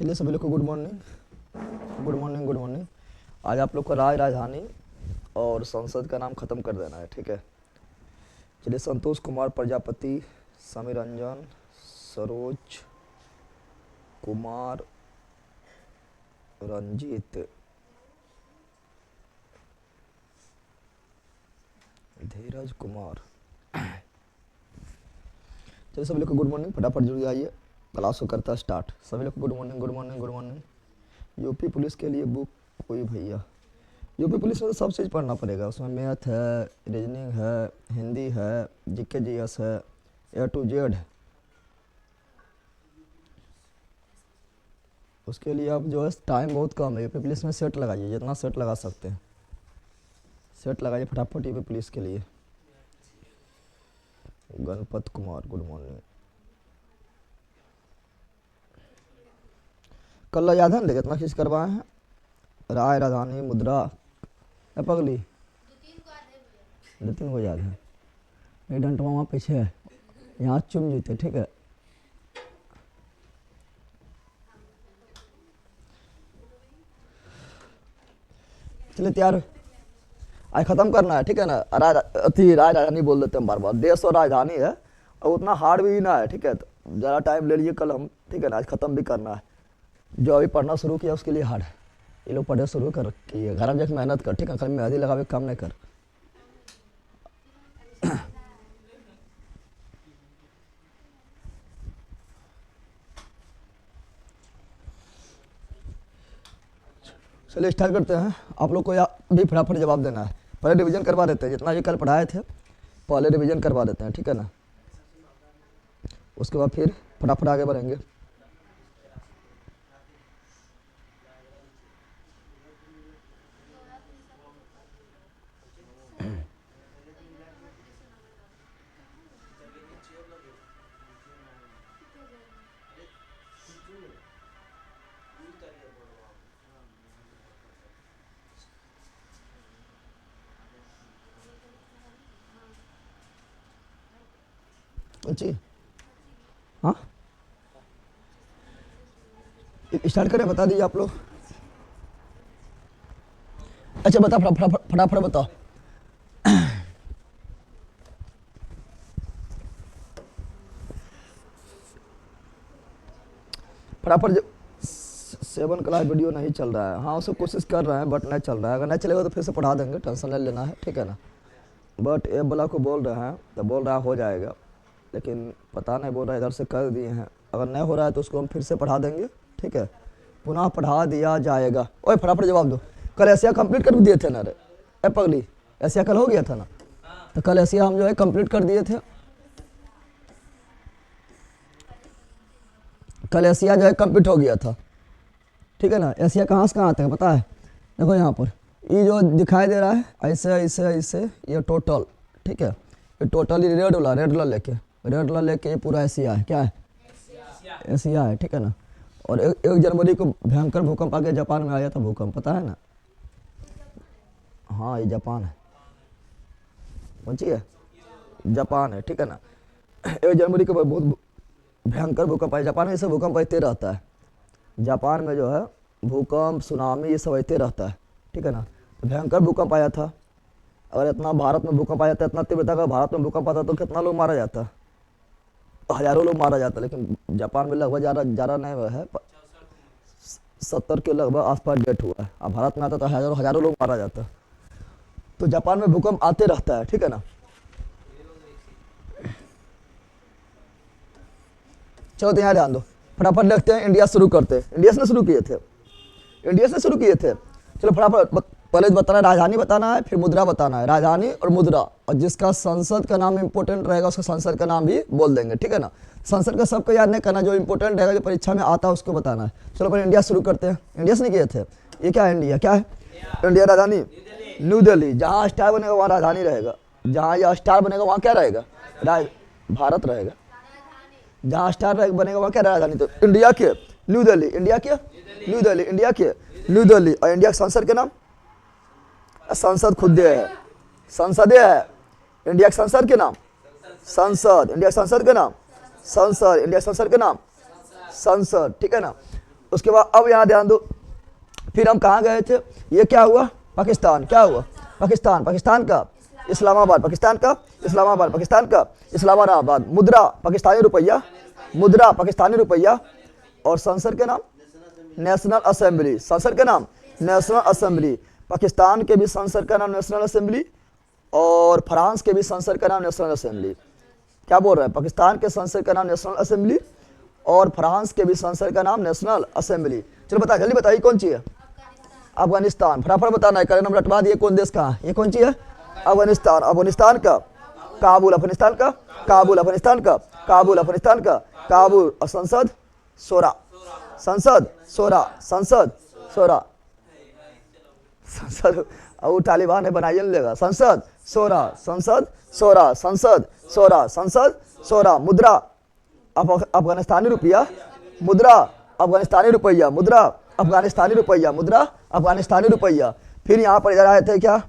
चलिए सभी लोग को good morning good morning good morning. आज आप लोग को राजधानी और संसद का नाम खत्म कर देना है, ठीक है। चलिए संतोष कुमार प्रजापति, समीर रंजन, सरोज कुमार, रंजीत, धीरज कुमार। चलिए सभी लोग को गुड मॉर्निंग, फटाफट जुड़ जाइए, क्लास को करता है स्टार्ट। सभी लोग को good morning good morning good morning. UP police के लिए बुक कोई भैया, यूपी पुलिस में तो सब चीज़ पढ़ना पड़ेगा। उसमें मैथ है, रीजनिंग है, हिंदी है, जीके जीएस है, ए टू जेड है। उसके लिए आप जो है टाइम बहुत कम है। यूपी पुलिस में सेट लगाइए, जितना सेट लगा सकते हैं सेट लगाइए फटाफट यूपी पुलिस के लिए। Ganpat Kumar good morning. कल याद है ना कितना चीज़ करवाए हैं? राय, राजधानी, मुद्रा, है पगली, दो तीन को याद है। ये डंटवा वहाँ पीछे है, यहाँ चुम जीते, ठीक है। चलिए तैयार, आज ख़त्म करना है, ठीक है ना। राजधानी बोल देते हैं बार बार, देश और राजधानी है और उतना हार्ड भी ना है, ठीक है। तो ज़रा टाइम ले लीजिए कल हम, ठीक है ना। आज ख़त्म भी करना है। जो अभी पढ़ना शुरू किया उसके लिए हार्ड है। ये लोग पढ़े शुरू कर किए, घर में जाकर मेहनत कर, ठीक है। खाली मेहंदी लगावे काम नहीं कर। चलिए स्टार्ट करते हैं। आप लोग को भी फटाफट जवाब देना है। पहले रिवीजन करवा देते हैं, जितना ये कल पढ़ाए थे पहले रिवीजन करवा देते हैं, ठीक है ना। उसके बाद फिर फटाफट आगे बढ़ेंगे। जी हाँ, स्टार्ट करें, बता दीजिए आप लोग। अच्छा बता, फटाफट बताओ। फटाफट। 7 क्लास वीडियो नहीं चल रहा है। हाँ उसको कोशिश कर रहे हैं बट नहीं चल रहा है। अगर नहीं चलेगा तो फिर से पढ़ा देंगे, टेंशन नहीं लेना है, ठीक है ना। बट ए वाला को बोल रहे हैं तो बोल रहा हो जाएगा, लेकिन पता नहीं बोल रहा है, इधर से कर दिए हैं। अगर नहीं हो रहा है तो उसको हम फिर से पढ़ा देंगे, ठीक है। पुनः पढ़ा दिया जाएगा। ओए फटाफट जवाब दो। कल एशिया कंप्लीट कर दिए थे ना रे, ए पगली, एशिया कल हो गया था ना। तो कल एशिया हम जो है कंप्लीट कर दिए थे। कल एशिया जो है कंप्लीट हो गया था, ठीक है ना। एशिया कहाँ से कहाँ आता है पता है? देखो यहाँ पर ये जो दिखाई दे रहा है ऐसे ऐसे ऐसे, ये टोटल, ठीक है। ये टोटल ये रेड वाला लेके ये पूरा एशिया है। क्या है? एशिया है, ठीक है ना। और 1 जनवरी को भयंकर भूकंप आके जापान में आया था भूकंप, पता है ना। हाँ ये जापान है, समझिए जापान है, ठीक है ना। 1 जनवरी को बहुत भयंकर भूकंप आया जापान में। ऐसे भूकंप आते रहता है जापान में, जो है भूकंप सुनामी ये सब आते रहता है, ठीक है ना। तो भयंकर भूकंप आया था। अगर इतना भारत में भूकंप आया था, इतना तीव्रता का भारत में भूकंप आता तो कितना लोग मारा जाता? हज़ारों लोग मारा जाता। लेकिन जापान में लगभग ज़्यादा नहीं हुआ है, 70 के लगभग आसपास डेथ हुआ है। अब भारत में आता तो हज़ारों लोग मारा जाता। तो जापान में भूकंप आते रहता है, ठीक है ना। चलो तो यहाँ ध्यान दो, फटाफट देखते हैं। इंडिया शुरू करते हैं। इंडिया से शुरू किए थे। चलो फटाफट पहले बताना है, राजधानी बताना है, फिर मुद्रा बताना है। राजधानी और मुद्रा, और जिसका संसद का नाम इंपॉर्टेंट रहेगा उसका संसद का नाम भी बोल देंगे, ठीक है ना। संसद का सबको याद नहीं करना, जो इंपॉर्टेंट रहेगा जो परीक्षा में आता है उसको बताना है। चलो पहले इंडिया शुरू करते हैं। इंडिया से नहीं किए थे। ये क्या है? इंडिया क्या है? इंडिया राजधानी न्यू दिल्ली। जहाँ स्टार बनेगा वहाँ राजधानी रहेगा। जहाँ यह स्टार बनेगा वहाँ क्या रहेगा? भारत रहेगा। जहाँ स्टार बनेगा वहाँ क्या राजधानी? तो इंडिया के न्यू दिल्ली, इंडिया के न्यू दिल्ली, इंडिया के न्यू दिल्ली। और इंडिया के संसद के नाम? संसद खुद है, संसदीय है। इंडिया के संसद के नाम संसद। इंडिया के संसद के नाम संसद। इंडिया के संसद के नाम संसद, ठीक है ना। उसके बाद अब यहाँ ध्यान दो, फिर हम कहाँ गए थे, ये क्या हुआ, पाकिस्तान, क्या हुआ, पाकिस्तान, पाकिस्तान का इस्लामाबाद, पाकिस्तान का इस्लामाबाद, पाकिस्तान का इस्लामाबाद, मुद्रा पाकिस्तानी रुपया, मुद्रा पाकिस्तानी रुपया, और संसद के नाम नेशनल असेंबली, संसद का नाम नेशनल असेंबली, पाकिस्तान के भी संसद का नाम नेशनल असेंबली और फ्रांस के भी संसद का नाम नेशनल असेंबली। क्या बोल रहे हैं, पाकिस्तान के संसद का नाम नेशनल असेंबली और फ्रांस के भी संसद का नाम नेशनल असेंबली। चलो बता, जल्दी बताइए कौन सी है, अफगानिस्तान, फटाफट बताना है, करें नंबर रटवा दिए, कौन देश का है, ये कौन सी है, अफगानिस्तान, अफगानिस्तान का काबुल, अफगानिस्तान का काबुल, अफगानिस्तान का काबुल, अफगानिस्तान का काबुल, और संसद सोरा, संसद सोरा, संसद सोरा, संसद, और तालिबान है बनाइए लेगा, संसद सोरा, संसद सोरा, संसद सोरा, संसद सोरा, मुद्रा अफगानिस्तानी रुपया, मुद्रा अफगानिस्तानी रुपया, मुद्रा अफगानिस्तानी रुपया, मुद्रा अफगानिस्तानी रुपया। फिर यहाँ पर इधर आए थे क्या,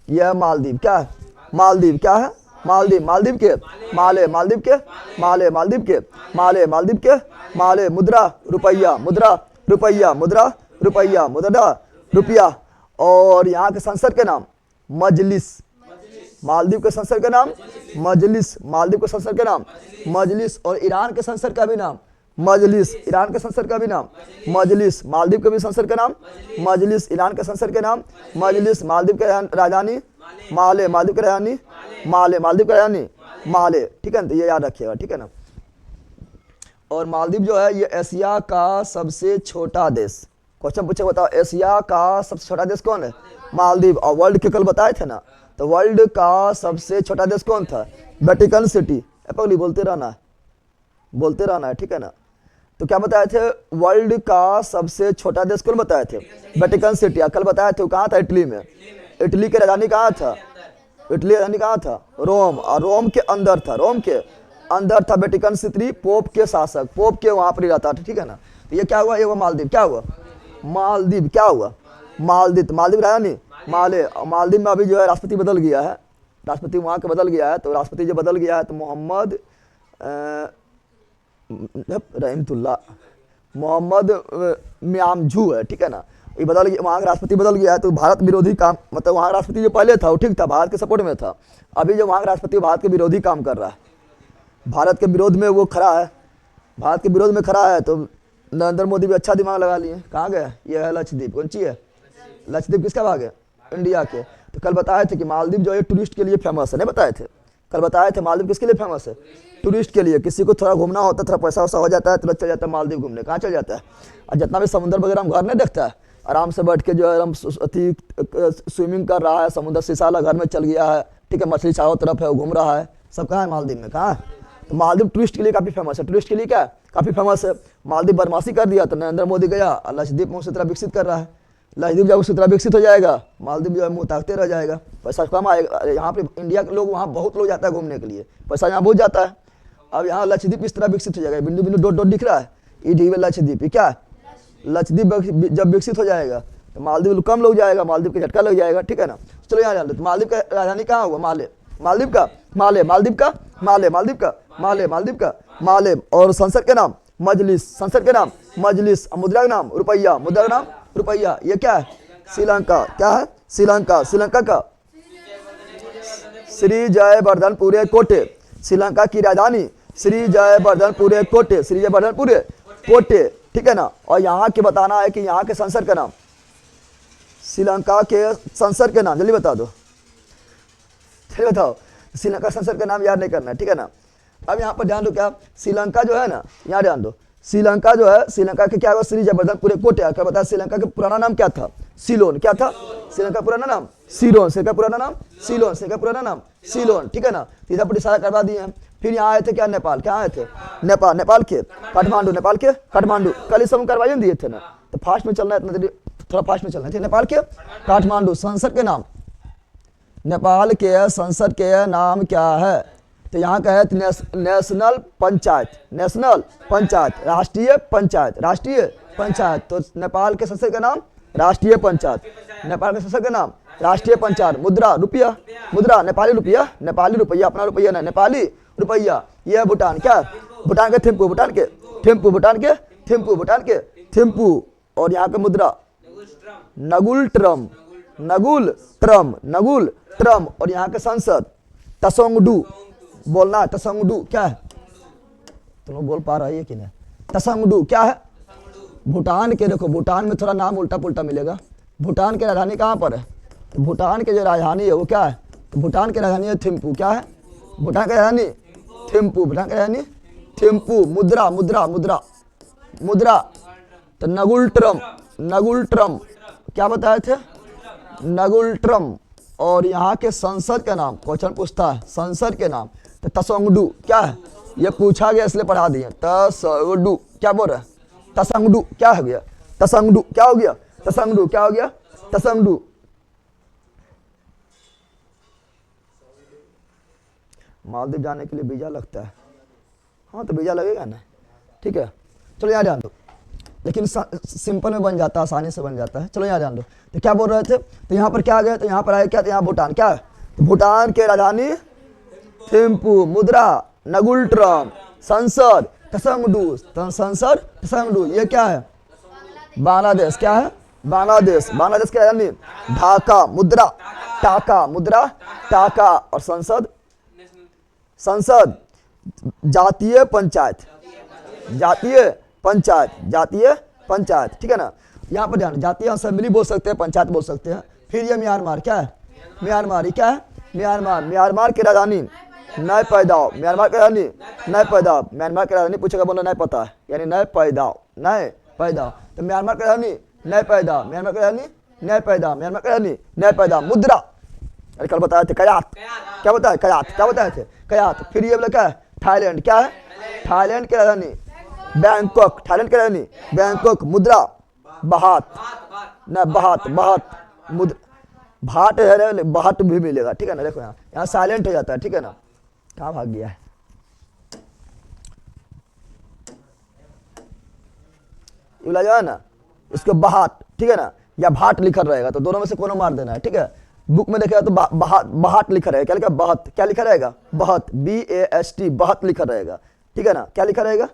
यह मालदीव, क्या है, मालदीव, क्या है, मालदीव, मालदीव के माले, मालदीव के माले, मालदीव के माले, मालदीव के माले, मुद्रा रुपया, मुद्रा रुपया, मुद्रा रुपया, मुद्रा रुपया, और यहाँ के संसद के नाम मजलिस, मालदीव के संसद का नाम मजलिस, मालदीव के संसद का नाम मजलिस, और ईरान के संसद का भी नाम मजलिस, ईरान के संसद का भी नाम मजलिस, मालदीव के भी संसद का नाम मजलिस, ईरान के संसद के नाम मजलिस, मालदीव के राजधानी माले, मालदीव की राजधानी माले, मालदीव की राजधानी माले, ठीक है ना, तो ये याद रखिएगा, ठीक है ना। और मालदीव जो है ये एशिया का सबसे छोटा देश, क्वेश्चन पूछे बताओ एशिया का सबसे छोटा देश कौन है, मालदीव, और वर्ल्ड के कल बताए थे ना, तो वर्ल्ड का सबसे छोटा देश कौन था, वेटिकन सिटी, पगली बोलते रहना है, बोलते रहना है, ठीक है ना। तो क्या बताए थे, वर्ल्ड का सबसे छोटा देश कौन बताए थे, वेटिकन सिटी, कल बताए थे, कहाँ था, इटली में, इटली की राजधानी कहाँ था, इटली राजधानी कहाँ था, रोम, और रोम के अंदर था, रोम के अंदर था वेटिकन सिटी, पोप के शासक, पोप के वहाँ पर ही रहता था, ठीक है ना। तो ये क्या हुआ, ये हुआ मालदीव, क्या हुआ, मालदीव, क्या हुआ, मालदीव, मालदीव राजधानी माले, मालदीव में अभी जो है राष्ट्रपति बदल गया है, राष्ट्रपति वहाँ के बदल गया है, तो राष्ट्रपति जो बदल गया है तो मोहम्मद रहमतुल्लाह, मोहम्मद म्यामजू है, ठीक है ना, ये बदल गया, वहाँ का राष्ट्रपति बदल गया है, तो भारत विरोधी काम, मतलब वहाँ का राष्ट्रपति जो पहले था वो ठीक था, भारत के सपोर्ट में था, अभी जो वहाँ का राष्ट्रपति भारत के विरोधी काम कर रहा है, भारत के विरोध में वो खड़ा है, भारत के विरोध में खड़ा है, तो नरेंद्र मोदी भी अच्छा दिमाग लगा लिए, कहाँ गया, ये है लक्षद्वीप, कौन सी है, लक्षद्वीप किसका भाग है, इंडिया के। तो कल बताए थे कि मालदीव जो है टूरिस्ट के लिए फेमस है, नहीं बताए थे, कल बताए थे मालदीव किसके लिए फेमस है, टूरिस्ट के लिए, किसी को थोड़ा घूमना होता है, थोड़ा पैसा वैसा हो जाता है तो चल जाता है मालदीव घूमने, कहाँ चल जाता है, और जितना भी समुद्र वगैरह हम घर नहीं देखता है, आराम से बैठ के जो है हम स्विमिंग कर रहा है, समुद्र शीशाला घर में चल गया है, ठीक है, मछली चारों तरफ है, वो घूम रहा है, सब कहाँ है मालदीव में, कहाँ है, तो मालदीव टूरिस्ट के लिए काफ़ी फेमस है, टूरिस्ट के लिए क्या काफ़ी फेमस है। मालदीव बदमाशी कर दिया तो नरेंद्र मोदी गया, लक्षद्वीप में उसी तरह विकसित कर रहा है, लक्षद्वीप जब उसी तरह विकसित हो जाएगा, मालदीव जो है मुँह ताकते रह जाएगा, पैसा कम आएगा, यहाँ पे इंडिया के लोग वहाँ बहुत लोग जाता है घूमने के लिए, पैसा यहाँ बहुत जाता है। अब यहाँ लक्षद्वीप इस तरह विकसित हो जाएगा, बिंदु बिंदु डॉट डॉट दिख रहा है, ये डी लक्षद्वीप, क्या है लक्षद्वीप जब विकसित हो जाएगा तो मालदीव कम लोग जाएगा, मालदीव का झटका लग जाएगा, ठीक है ना। चलो यहाँ जान लो, तो मालदीव का राजधानी कहाँ हुआ, माले, मालदीव का माले, मालदीव का माले, मालदीव का माले, मालदीव का माले, और संसद के नाम मजलिस, संसद के नाम मजलिस, मुद्रा का नाम रुपया, मुद्रा का नाम रुपया। ये क्या है, श्रीलंका, क्या है, श्रीलंका, श्रीलंका का श्री जयवर्धनपुरे कोटे, श्रीलंका की राजधानी श्री जयवर्धनपुरे कोटे, श्री जयवर्धनपुरे कोटे, ठीक है ना। और यहाँ के बताना है कि यहाँ के संसद का नाम, श्रीलंका के संसद के नाम जल्दी बता दो, चलिए बताओ, श्रीलंका संसद का नाम याद नहीं करना है, ठीक है ना। अब यहाँ पर ध्यान दो, क्या श्रीलंका जो है ना, यहाँ ध्यान दो, श्रीलंका जो है, श्रीलंका के क्या हुआ, श्री जयवर्धनपुरे कोटे, क्या बताया, श्रीलंका का पुराना नाम क्या था, सिलोन, क्या था, श्रीलंका पुराना नाम सिलोन, श्रीलंका पुराना नाम सिलोन, श्रीलंका पुराना नाम सिलोन, ठीक है ना। तीसरा पर इशारा करवा दिए हैं। फिर यहाँ आए थे क्या, नेपाल, क्या आए थे, नेपाल, नेपाल के काठमांडू, नेपाल के काठमांडू, कल सब करवाइए दिए थे ना, तो फास्ट में चलना है, इतना देरी थोड़ा फास्ट में चलना है, नेपाल के काठमांडू। संसद के नाम, नेपाल के संसद के नाम क्या है, तो यहाँ का है नेशनल पंचायत, नेशनल पंचायत, राष्ट्रीय पंचायत, राष्ट्रीय पंचायत। तो नेपाल के संसद का नाम राष्ट्रीय पंचायत, नेपाल के संसद का नाम राष्ट्रीय पंचायत। मुद्रा रुपया, मुद्रा नेपाली रुपया, नेपाली रुपया, अपना रुपया ना, नेपाली रुपया। यह भूटान, क्या भूटान के थिम्पू, भूटान के थिम्पू, भूटान के थिम्पू, भूटान के थिम्पू, और यहाँ का मुद्रा नगुल ट्रम, नगुल ट्रम, नगुल ट्रम, और यहाँ के संसद तसोंगडू, बोलना है तसोंगडू क्या है, तुम लोग बोल पा रहे है कि नहीं, तसोंगडू क्या है। भूटान के देखो, भूटान में थोड़ा नाम उल्टा पुल्टा मिलेगा। भूटान की राजधानी कहाँ पर है, तो भूटान की जो राजधानी है वो क्या है, तो भूटान की राजधानी है थिम्पू, क्या है भूटान की राजधानी, थिम्पू, भूटान की राजधानी थिम्पू। मुद्रा, मुद्रा, मुद्रा, मुद्रा, तो नगुल ट्रम, नगुल ट्रम क्या बताए थे, नगुल ट्रम। और यहाँ के संसद का नाम, क्वेश्चन पूछता है संसद के नाम, तो तसोंगडू क्या है, ये पूछा गया इसलिए पढ़ा दिए। तसोंगडू क्या बोल रहे हैं, तसंगडू क्या हो गया, तसंगडू क्या हो गया, तसंगडू क्या हो गया, तसंगडू। मालदीव जाने के लिए वीजा लगता है, हाँ तो वीजा लगेगा ना, ठीक है। चलो यहाँ ध्यान दो, लेकिन सिंपल में बन जाता है, आसानी से बन जाता है। चलो यहाँ ध्यान दो, तो क्या बोल रहे थे, तो यहाँ पर क्या आ गया, तो यहाँ पर आया क्या, तो यहाँ भूटान क्या है, तो भूटान के राजधानी थिम्पू, मुद्रा नगुल ट्रम, संसद तसंगडू, संसद तसंगडू, ये क्या है बांग्लादेश, क्या है बांग्लादेश, बांग्लादेश की राजधानी ढाका, मुद्रा टाका, मुद्रा टाका, और संसद, संसद जातीय पंचायत, जातीय पंचायत, जातीय पंचायत, ठीक है ना। यहाँ पर ध्यान, जातीय असेंबली बोल सकते हैं, पंचायत बोल सकते हैं। फिर ये म्यांमार क्या है, म्यांमार, ये क्या है म्यांमार, म्यांमार की राजधानी नए पैदाव, म्यांमार की राजधानी नए पैदाव, म्यांमार की राजधानी पूछेगा बोला नहीं पता है, यानी नए पैदाव, नए पैदाव, तो म्यांमार की राजधानी नए पैदाव, म्यांमार की राजधानी नए पैदाव, म्यांमार की राजधानी नए पैदाव। मुद्रा, अरे कल बताए थे कयात, क्या बताया कयात, क्या बताए थे कयात। फिर ये बोला क्या है थाईलैंड, क्या है थाईलैंड की राजधानी बैंकॉक, थाईलैंड की राजधानी बैंकॉक। मुद्रा बहात, न बहात, बहात, मुद्रा भाट है, बहाट भी मिलेगा, ठीक है ना। देखो यहाँ, यहाँ साइलेंट हो जाता है, ठीक है ना। कहाँ भाग गया है, ये जो है ना इसको बहाट, ठीक है ना, या भाट लिखा रहेगा, तो दोनों में से कोनो मार देना है, ठीक है। बुक में देखेगा तो बहाट लिखा रहेगा, क्या लिखा बहत, क्या लिखा रहेगा बहत, BAST बहत लिखा रहेगा, ठीक है ना। क्या लिखा रहेगा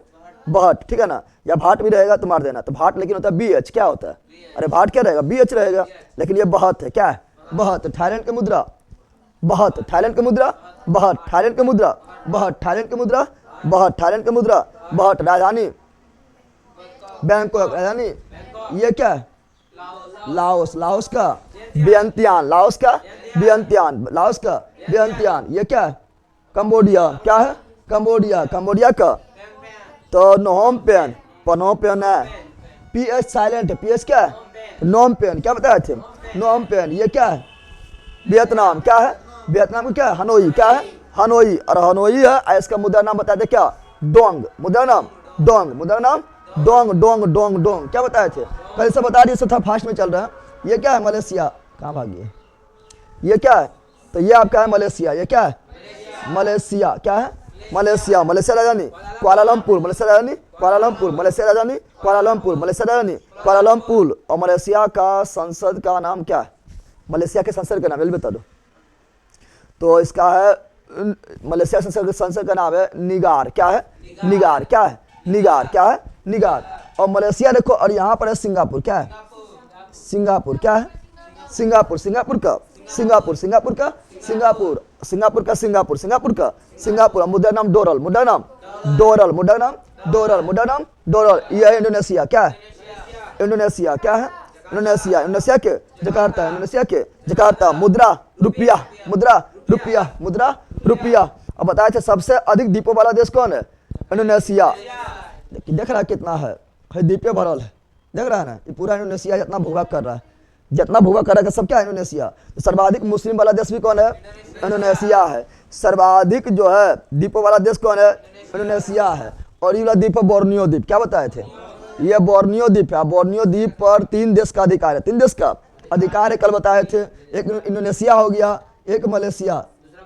बहट, ठीक है ना। या भाट भी रहेगा तो मार देना, तो भाट लेकिन होता है BH, क्या होता है, अरे भाट क्या रहेगा BH रहेगा, लेकिन ये बहत है, क्या है बहत। थाईलैंड की मुद्रा बहत, थाईलैंड की मुद्रा बहत, थाईलैंड की मुद्रा बहत, थाईलैंड की मुद्रा बहत, थाईलैंड की मुद्रा बहत। राजधानी बैंकॉक, राजधानी ये क्या है लाओस, लाओस का वियंतियान, लाओस का वियंतियान, लाओस का वियंतियान। ये क्या है कंबोडिया, क्या है कंबोडिया, कंबोडिया का तो नोम पेन, पनोम पेन है, PH साइलेंट है, PH क्या है नोम पेन, क्या बताए थे नोम पेन। ये क्या है वियतनाम, क्या है वियतनाम का क्या है हनोई, क्या है हनोई, और हनोई है। इसका मुद्रा नाम बताए थे क्या डोंग, मुद्रा नाम डोंग, मुद्रा नाम डोंग, डोंग, डोंग, डोंग, क्या बताए थे पहले से बता दिए, सब था फास्ट में चल रहा है। ये क्या है मलेशिया, कहाँ भागी है, ये क्या है, तो ये आपका है मलेशिया, ये क्या है मलेशिया, क्या है मलेशिया, मलेशिया राजधानी कुआलालंपुर, मलेशिया राजधानी कुआलालंपुर, मलेशिया राजधानी कुआलालंपुर, मलेशिया राजधानी कुआलालंपुर। और मलेशिया का संसद का नाम क्या है, मलेशिया के संसद का नाम जल्दी बता दो। तो इसका है मलेशिया संसद का नाम है निगार, क्या है निगार, क्या है निगार, क्या है निगार। और मलेशिया देखो, और यहाँ पर है सिंगापुर, क्या है सिंगापुर, क्या है सिंगापुर, सिंगापुर का सिंगापुर, सिंगापुर का सिंगापुर, सिंगापुर का सिंगापुर, सिंगापुर का सिंगापुर। मुद्रा नाम डोरल, मुद्रा नाम डोरल, मुद्रा नाम डोरल, मुद्रा नाम डोरल। यह है इंडोनेशिया, क्या है इंडोनेशिया, क्या है इंडोनेशिया, इंडोनेशिया के जकार्ता, इंडोनेशिया के जकार्ता। मुद्रा रुपया, मुद्रा रुपया, मुद्रा रुपया। अब बताया था सबसे अधिक द्वीपों वाला देश कौन है इंडोनेशिया। देख रहा है कितना है द्वीपे भरल है, देख रहा है ना, ये पूरा इंडोनेशिया जितना भूभाग कर रहा है, जितना भूभाग कर रहा है सब क्या है इंडोनेशिया। तो सर्वाधिक मुस्लिम वाला देश भी कौन है इंडोनेशिया है। सर्वाधिक जो है द्वीपों वाला देश कौन है इंडोनेशिया है। और ये वाला द्वीप है बोर्नियो द्वीप, क्या बताए थे ये बोर्नियो द्वीप है। बोर्नियो द्वीप पर 3 देश का अधिकार है, 3 देश का अधिकार है, कल बताए थे। एक इंडोनेशिया हो गया, एक मलेशिया,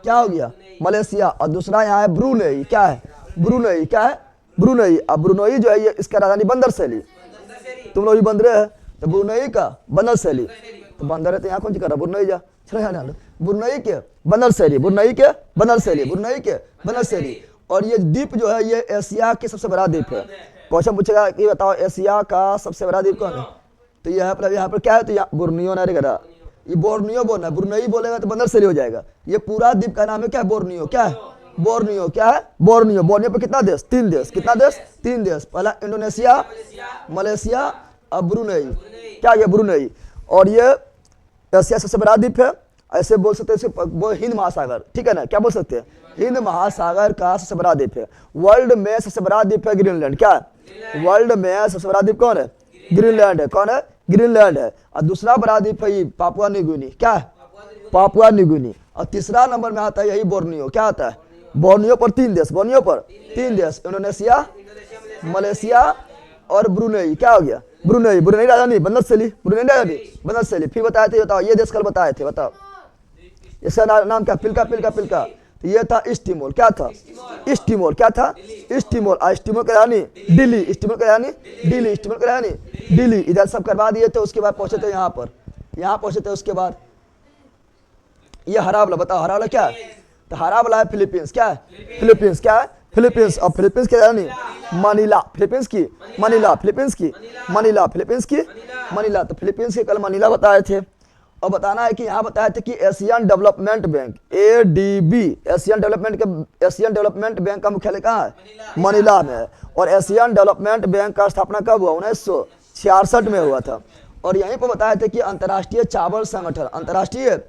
क्या हो गया मलेशिया, और दूसरा यहाँ है ब्रुनेई, क्या है ब्रुनेई, क्या है ब्रुनेई। अब ब्रुनेई जो है ये इसका राजधानी बंदर शैली, तुम लोग भी बंदरे है तो ब्रुनेई का बंदर शैली, तो बंदर है तो यहाँ कौन सी कर रहा ब्रुनेई जा, चलो यहाँ डालो ब्रुनेई के बंदर शैली, ब्रुनेई के बंदर शैली, ब्रुनेई के बंदर शैली। और ये द्वीप जो है ये एशिया के सबसे बड़ा द्वीप है, क्वेश्चन पूछेगा कि बताओ एशिया का सबसे बड़ा द्वीप कौन है, तो यहाँ पर क्या है, तो यहाँ बोर्नियो ना रहेगा, ये बोर्नियो बोलना है, बुरनई बोलेगा तो बंदर से हो जाएगा। ये पूरा द्वीप का नाम है क्या, बोर्नियो। क्या है बोर्नियो, क्या है बोर्नियो। बोर्नियो पर कितना देश, 3 देश। कितना देश, 3 देश। पहला इंडोनेशिया, मलेशिया और ब्रुनई। क्या ये ब्रुनई। और ये एशिया सबसे बड़ा द्वीप है, ऐसे बोल सकते हैं वो हिंद महासागर, ठीक है ना, क्या बोल सकते हैं, हिंद महासागर का सबसे बड़ा द्वीप है। वर्ल्ड में सबसे बड़ा द्वीप है ग्रीनलैंड। क्या है वर्ल्ड में सबसे बड़ा द्वीप कौन है, ग्रीनलैंड है। कौन है, ग्रीनलैंड है। और दूसरा बड़ा द्वीप है पापुआ न्यू गिनी। क्या है, पापुआ न्यू गिनी। और तीसरा नंबर में आता है यही बोर्नियो। क्या आता है, बोर्नियो पर 3 देश, बोर्नियो पर 3 देश, इंडोनेशिया, मलेशिया और ब्रुनई। क्या हो गया, ब्रुनई। ब्रुनई राजधानी बंदरसेली, ब्रुनई राजधानी बंदरसेली। फिर बताए थे, बताओ ये देश कल बताए थे, बताओ इसका नाम क्या, पिल्का पिल्का पिल्का। तो ये था ईस्ट तिमोर। क्या था, ईस्ट तिमोर। क्या था, ईस्ट तिमोर। ईस्ट तिमोर की राजधानी दिल्ली, ईस्ट तिमोर की राजधानी दिल्ली, ईस्ट तिमोर की राजधानी दिल्ली। इधर सब करवा दिए थे, उसके बाद पहुंचे थे यहाँ पर, यहाँ पहुंचे थे। उसके बाद ये हरावला, बताओ हरावला क्या है, तो हरावला है फिलीपींस। क्या है, फिलीपींस। क्या है, फिलीपींस। और फिलीपींस की राजधानी मनीला, फिलीपींस की मनीला, फिलीपींस की मनीला, फिलीपींस की मनीला। तो फिलीपींस के कल मनीला बताए थे। और बताना है कि यहाँ बताए थे कि Asian development bank, ADB, Asian development bank का मुख्यालय कहाँ है, मनीला में है। और एशियन डेवलपमेंट बैंक का स्थापना कब हुआ, 1966 में हुआ था। और यहीं पर बताए थे कि अंतर्राष्ट्रीय चावल संगठन, अंतर्राष्ट्रीय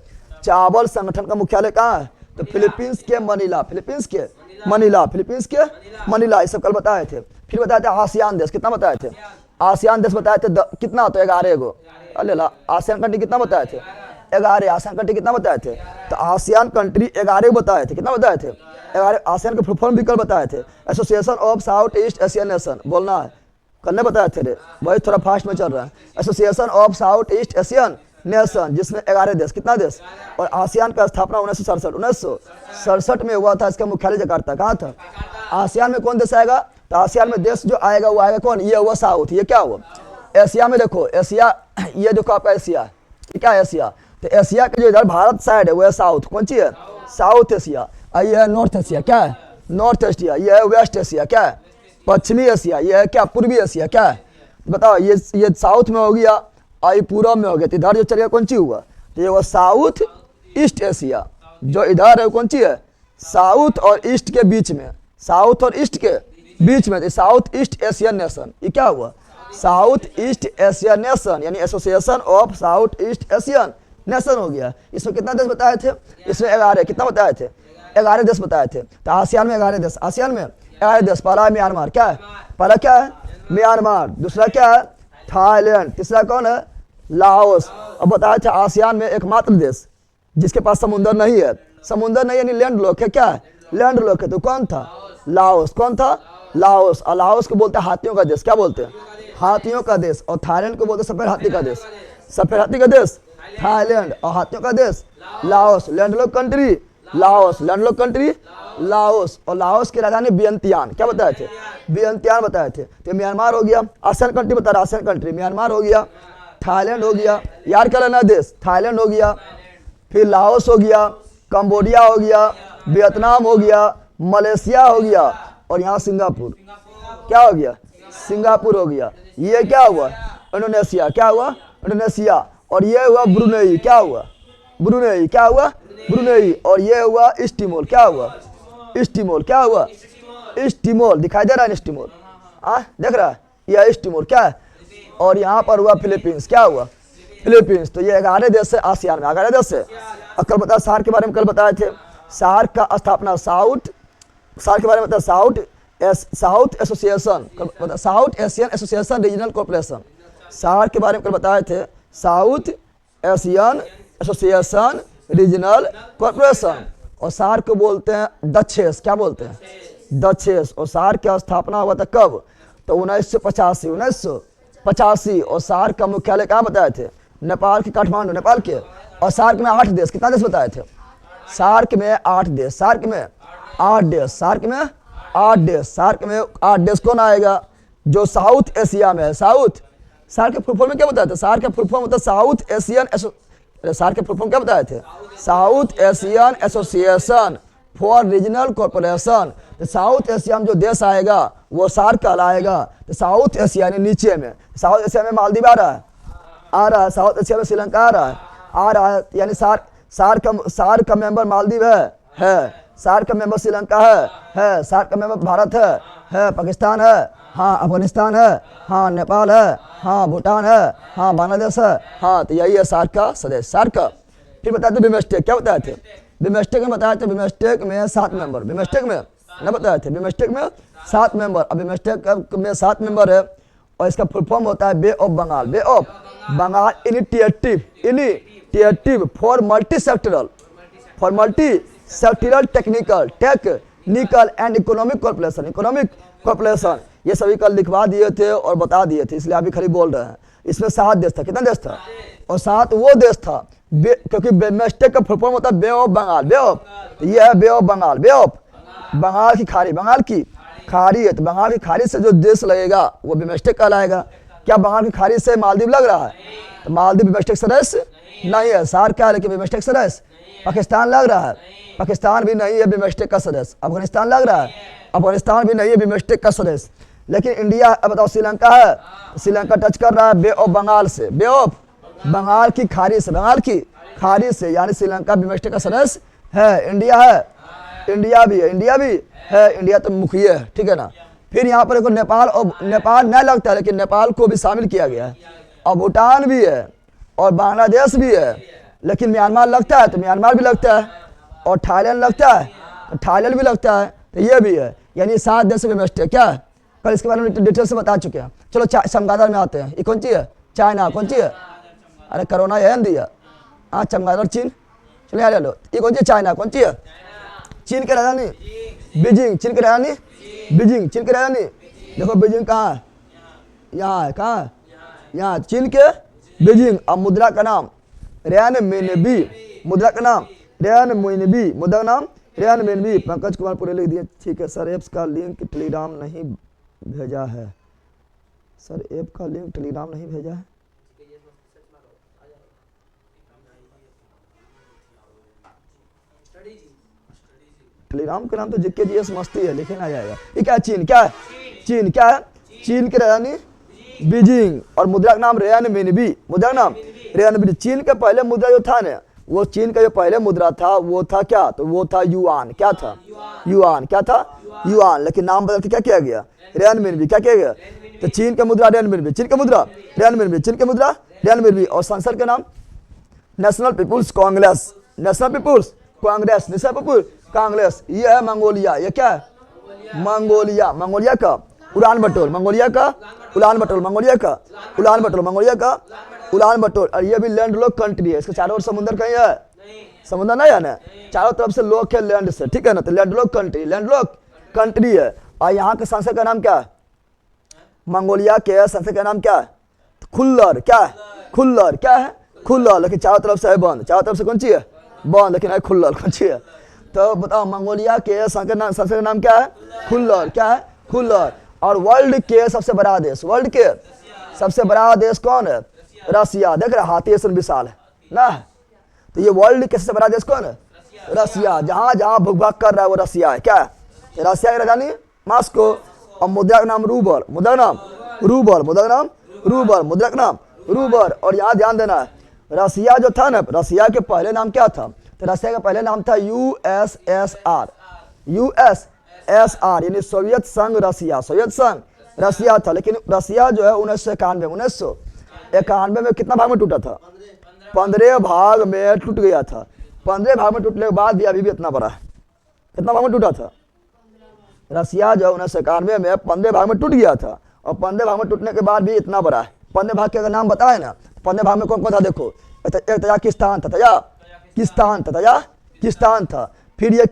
चावल संगठन का मुख्यालय कहाँ है, तो फिलीपींस के मनीला, फिलीपींस के मनीला, फिलीपींस के मनीला। ये सब कल बताए थे। फिर बताए थे आसियान देश। कितना बताए थे, आसियान देश बताए थे कितना, तो 11 गो। अल्लाह, आसियान कंट्री कितना बताए थे, 11। आसियान कंट्री कितना बताए थे, तो आसियान कंट्री 11 बताए थे। कितना बताए थे, 11। आसियान के फुल फॉर्म भी कल बताए थे, association of south east Asian nation, बोलना है, कल नहीं बताए थे रे भाई, थोड़ा फास्ट में चल रहा है। Association of south east Asian nation, जिसमें 11 देश। कितना देश। और आसियान का स्थापना 1967 में हुआ था। इसका मुख्यालय जकार्ता। कहाँ था, आसियान में कौन देश आएगा, तो आसियान में देश जो आएगा वो आएगा कौन, ये हुआ साउथ। ये क्या हुआ, एशिया में देखो, एशिया, ये देखो आपका एशिया, क्या है एशिया, तो एशिया के जो इधर भारत साइड है वो है साउथ। कौन सी है, साउथ एशिया। और ये है नॉर्थ एशिया। क्या है, नॉर्थ एशिया। ये है वेस्ट एशिया। क्या है, पश्चिमी एशिया। ये है क्या, पूर्वी एशिया। क्या है, बताओ ये साउथ में हो गया और ये पूर्व में हो गया। तो इधर जो चलेगा कौन सी हुआ, तो ये वो साउथ ईस्ट एशिया। जो इधर है कौन सी है, साउथ और ईस्ट के बीच में, साउथ और ईस्ट के बीच में, साउथ ईस्ट एशियन नेशन। ये क्या हुआ, साउथ ईस्ट एशियन नेशन, यानी association of south east Asian nation हो गया। इसमें कितना देश बताए थे, इसमें 11। कितना बताए थे, 11 देश बताए थे। तो आसियान में 11 देश, आसियान में 11 देश। पहला है म्यांमार। क्या है, पहला क्या है, म्यांमार। दूसरा क्या है, थाईलैंड। तीसरा कौन है, लाओस। अब बताया था आसियान में एकमात्र देश जिसके पास समुद्र नहीं है, समुद्र नहीं यानी लैंड लॉक है। क्या है, लैंड लॉक है। तो कौन था, लाओस। कौन था, लाओस। और लाओस को बोलते हैं हाथियों का देश। क्या बोलते हैं, हाथियों का देश। और थाईलैंड को बोलते हैं सफेद हाथी का देश, सफेद हाथी का देश थाईलैंड। और हाथियों का देश Laos, landlocked country Laos, landlocked country Laos. और लाओस की राजधानी वियंतियान। क्या बताए थे, वियंतियान बताए थे। तो म्यांमार हो गया, आसियान कंट्री बता रहा, आसियान कंट्री। म्यांमार हो गया, थाईलैंड हो गया, यार क्या लेना देश, थाईलैंड हो गया, फिर लाओस हो गया, कंबोडिया हो गया, वियतनाम हो गया, मलेशिया हो गया, और यहाँ सिंगापुर। क्या हो गया, सिंगापुर हो गया। ये क्या हुआ, इंडोनेशिया। क्या हुआ, इंडोनेशिया। और ये हुआ ब्रुनई। क्या हुआ, ब्रुनई। क्या हुआ, ब्रुनई। और ये हुआ ईस्ट तिमोर। क्या हुआ, ईस्ट तिमोर। क्या हुआ, ईस्ट तिमोर। दिखाई दे रहा है ईस्ट तिमोर, देख रहा है, यह ईस्ट तिमोर। क्या है, और यहाँ पर हुआ फिलीपींस। क्या हुआ, फिलीपींस। तो ये 11 देश से आसियान में, 11 देश से। कल बताया सार्क के बारे में, कल बताए थे सार्क का स्थापना, सार्क के बारे में बताया south association, south Asian association regional corporation. SAARC के बारे में कल बताए थे, south Asian association regional corporation. और सार्क को बोलते हैं डचेस। क्या बोलते हैं, डचेस। और सार्क की स्थापना हुआ था कब, तो 1985। और सार्क का मुख्यालय कहाँ बताए थे, नेपाल के काठमांडू, नेपाल के। और सार्क में 8 देश। कितना देश बताए थे, सार्क में 8 देश, सार्क में 8 देश, सार्क में 8 देश, सार्क में 8 देश। कौन आएगा, जो साउथ एशिया में है, साउथ। सार्क के फुल फॉर्म में क्या बताया था, सार्क का फुल फॉर्म होता है साउथ एशियन, सार्क के फुल फॉर्म क्या बताए थे, south Asian association for regional corporation. तो साउथ एशिया में जो देश आएगा वो सार्क कहलाएगा। तो साउथ एशिया यानी नीचे में, साउथ एशिया में मालदीव आ रहा है, साउथ एशिया में श्रीलंका आ रहा है, यानी सार्क का मेंबर मालदीव है, सार्क का मेंबर श्रीलंका है, सार्क का मेंबर भारत है, पाकिस्तान है, हाँ अफगानिस्तान है, हाँ नेपाल है, हाँ भूटान है, हाँ बांग्लादेश है, हाँ। तो यही है सार्क का सदस्य, सार्क का। फिर बताए थे बिमस्टेक, क्या बताए थे बिमस्टेक में? बताया था बिमस्टेक में 7 मेंबर, बिमस्टेक में न बताए थे, बिमस्टेक में 7 मेंबर। अब बिमस्टेक में 7 मेंबर है और इसका फुल फॉर्म होता है bay of Bengal, bay of Bengal initiative for multi sectoral technical and economic corporation, ये सभी कल लिखवा दिए थे और बता दिए थे, इसलिए अभी खाली बोल रहे हैं। इसमें 7 देश था, कितना देश था? और 7 वो देश था क्योंकि बिमस्टेक का फुल फॉर्म होता है bay of Bengal, bay of, तो ये है bay of Bengal, bay of Bengal की खाड़ी, बंगाल की खाड़ी है, तो बंगाल की खाड़ी से जो देश लगेगा वो बिमस्टेक कहलाएगा। क्या बंगाल की खाड़ी से मालदीव लग रहा है? तो मालदीव बिमस्टेक सदस्य नहीं है, सार्क का है लेकिन बिमस्टेक सदस्य। पाकिस्तान लग रहा है, पाकिस्तान भी नहीं है बिमस्टेक का सदस्य। अफगानिस्तान लग रहा है, अफगानिस्तान भी नहीं है बिमस्टेक का सदस्य। लेकिन इंडिया, अब बताओ श्रीलंका है, श्रीलंका टच कर रहा है बे ऑफ बंगाल से, बे ऑफ बंगाल की खाड़ी से, बंगाल की खाड़ी से, यानी श्रीलंका बिमस्टेक का सदस्य है। इंडिया है, इंडिया भी है, इंडिया भी है, इंडिया तो मुखिया है, ठीक है ना। फिर यहाँ पर देखो नेपाल, और नेपाल नहीं लगता है लेकिन नेपाल को भी शामिल किया गया है, और भूटान भी है, और बांग्लादेश भी है, लेकिन म्यांमार लगता है तो म्यांमार भी लगता है, और थाईलैंड लगता है तो थाईलैंड भी लगता है, तो ये भी है। यानी 7 देश में बिमस्टेक क्या है, कल इसके बारे में डिटेल से बता चुके हैं। चलो चमगादड़ में आते हैं, ये कौन सी है? चाइना, कौन सी है? अरे कोरोना ये दिया, हाँ चमगादड़ चीन, चलो यहाँ ले लो। ये कौन सी? चाइना, कौन सी है? चीन की राजधानी बीजिंग, चीन की राजधानी बीजिंग, चीन की राजधानी देखो बीजिंग कहाँ है? यहाँ है, कहाँ है? यहाँ, चीन के बीजिंग। अब मुद्रा का नाम रेनमिनबी, मुद्रा का नाम रेनमिनबी, मुद्रा का नाम रेनमिनबी। पंकज कुमार पूरे लिख दिए, ठीक है सर। ऐप्स का लिंक टेलीग्राम नहीं भेजा है सर, ऐप का लिंक टेलीग्राम नहीं भेजा है। टेलीग्राम का नाम तो जिक्के जीएस मस्ती है, लेकिन आ जाएगा। ये क्या है? चीन, क्या है? चीन क्या है? चीन की राजधानी बीजिंग, और मुद्रा का नाम रेनमिनबी, मुद्रा का नाम रेनमिनबी। चीन का पहले मुद्रा जो था ना, वो चीन का जो पहले मुद्रा था वो था क्या? तो वो था युआन। क्या था? युआन। क्या था? युआन। लेकिन नाम बदल के क्या किया गया? रेनमिनबी। क्या किया गया? तो चीन का मुद्रा रेनमिनबी, चीन का मुद्रा रेनमिनबी, चीन का मुद्रा रेनमिनबी। और संसद का नाम national people's congress, national people's congress, national people's congress. ये है मंगोलिया, ये क्या है? मंगोलिया, मंगोलिया का उलान बटोर, मंगोलिया का उलान बटोर, मंगोलिया का उलान बटोर, मंगोलिया का उलान बटोर। और ये भी लैंड लॉक कंट्री है, इसके चारों ओर समुद्र कहीं है? समुद्र नहीं है ना, चारों तरफ से लॉक है लैंड से, ठीक है ना। तो land lock country, land lock country है। और यहाँ के संसद का नाम क्या है? मंगोलिया के संसद का नाम क्या है? खुल्लर। क्या है? खुल्लर। क्या है? खुल्लर। लेकिन चारों तरफ से है बंद, चारों तरफ से कौन सी है? बंद, लेकिन है खुल्लर, कौन सी है? तो बताओ मंगोलिया के संसद का नाम क्या है? खुल्लर। क्या है? खुल्लर। और वर्ल्ड के सबसे बड़ा देश, वर्ल्ड के सबसे बड़ा देश कौन है? रसिया। देख रहे हाथी ऐसा विशाल है ना, तो ये वर्ल्ड के सबसे बड़ा देश कौन है? रसिया। जहाँ जहाँ भूभाग कर रहा है वो रसिया है। क्या है? रसिया की राजधानी मॉस्को। और मुद्रा का नाम रूबल, मुद्रा का नाम रूबल, मुद्रा का नाम रूबल, मुद्रा का नाम रूबल। और यहाँ ध्यान देना है, रसिया जो था ना, रसिया के पहले नाम क्या था? तो रसिया का पहले नाम था यूएसएसआर, यूएसएसआर यानी सोवियत संघ रसिया, सोवियत संघ रसिया था। लेकिन रसिया जो है 1991 में कितना भाग में टूटा था? 15 भाग में टूट गया था। 15 भाग में टूटने के बाद भी अभी भी इतना बड़ा है। कितना भाग में टूटा था? रसिया जो 1991 में 15 भाग में टूट गया था, और 15 भाग में टूटने के बाद भी इतना बड़ा है। 15 भाग के अगर नाम बताए ना, 15 भाग में कौन कौन था? देखो, एक तजाकिस्तान था, तजाकिस्तान था, तजाकिस्तान था। फिर ये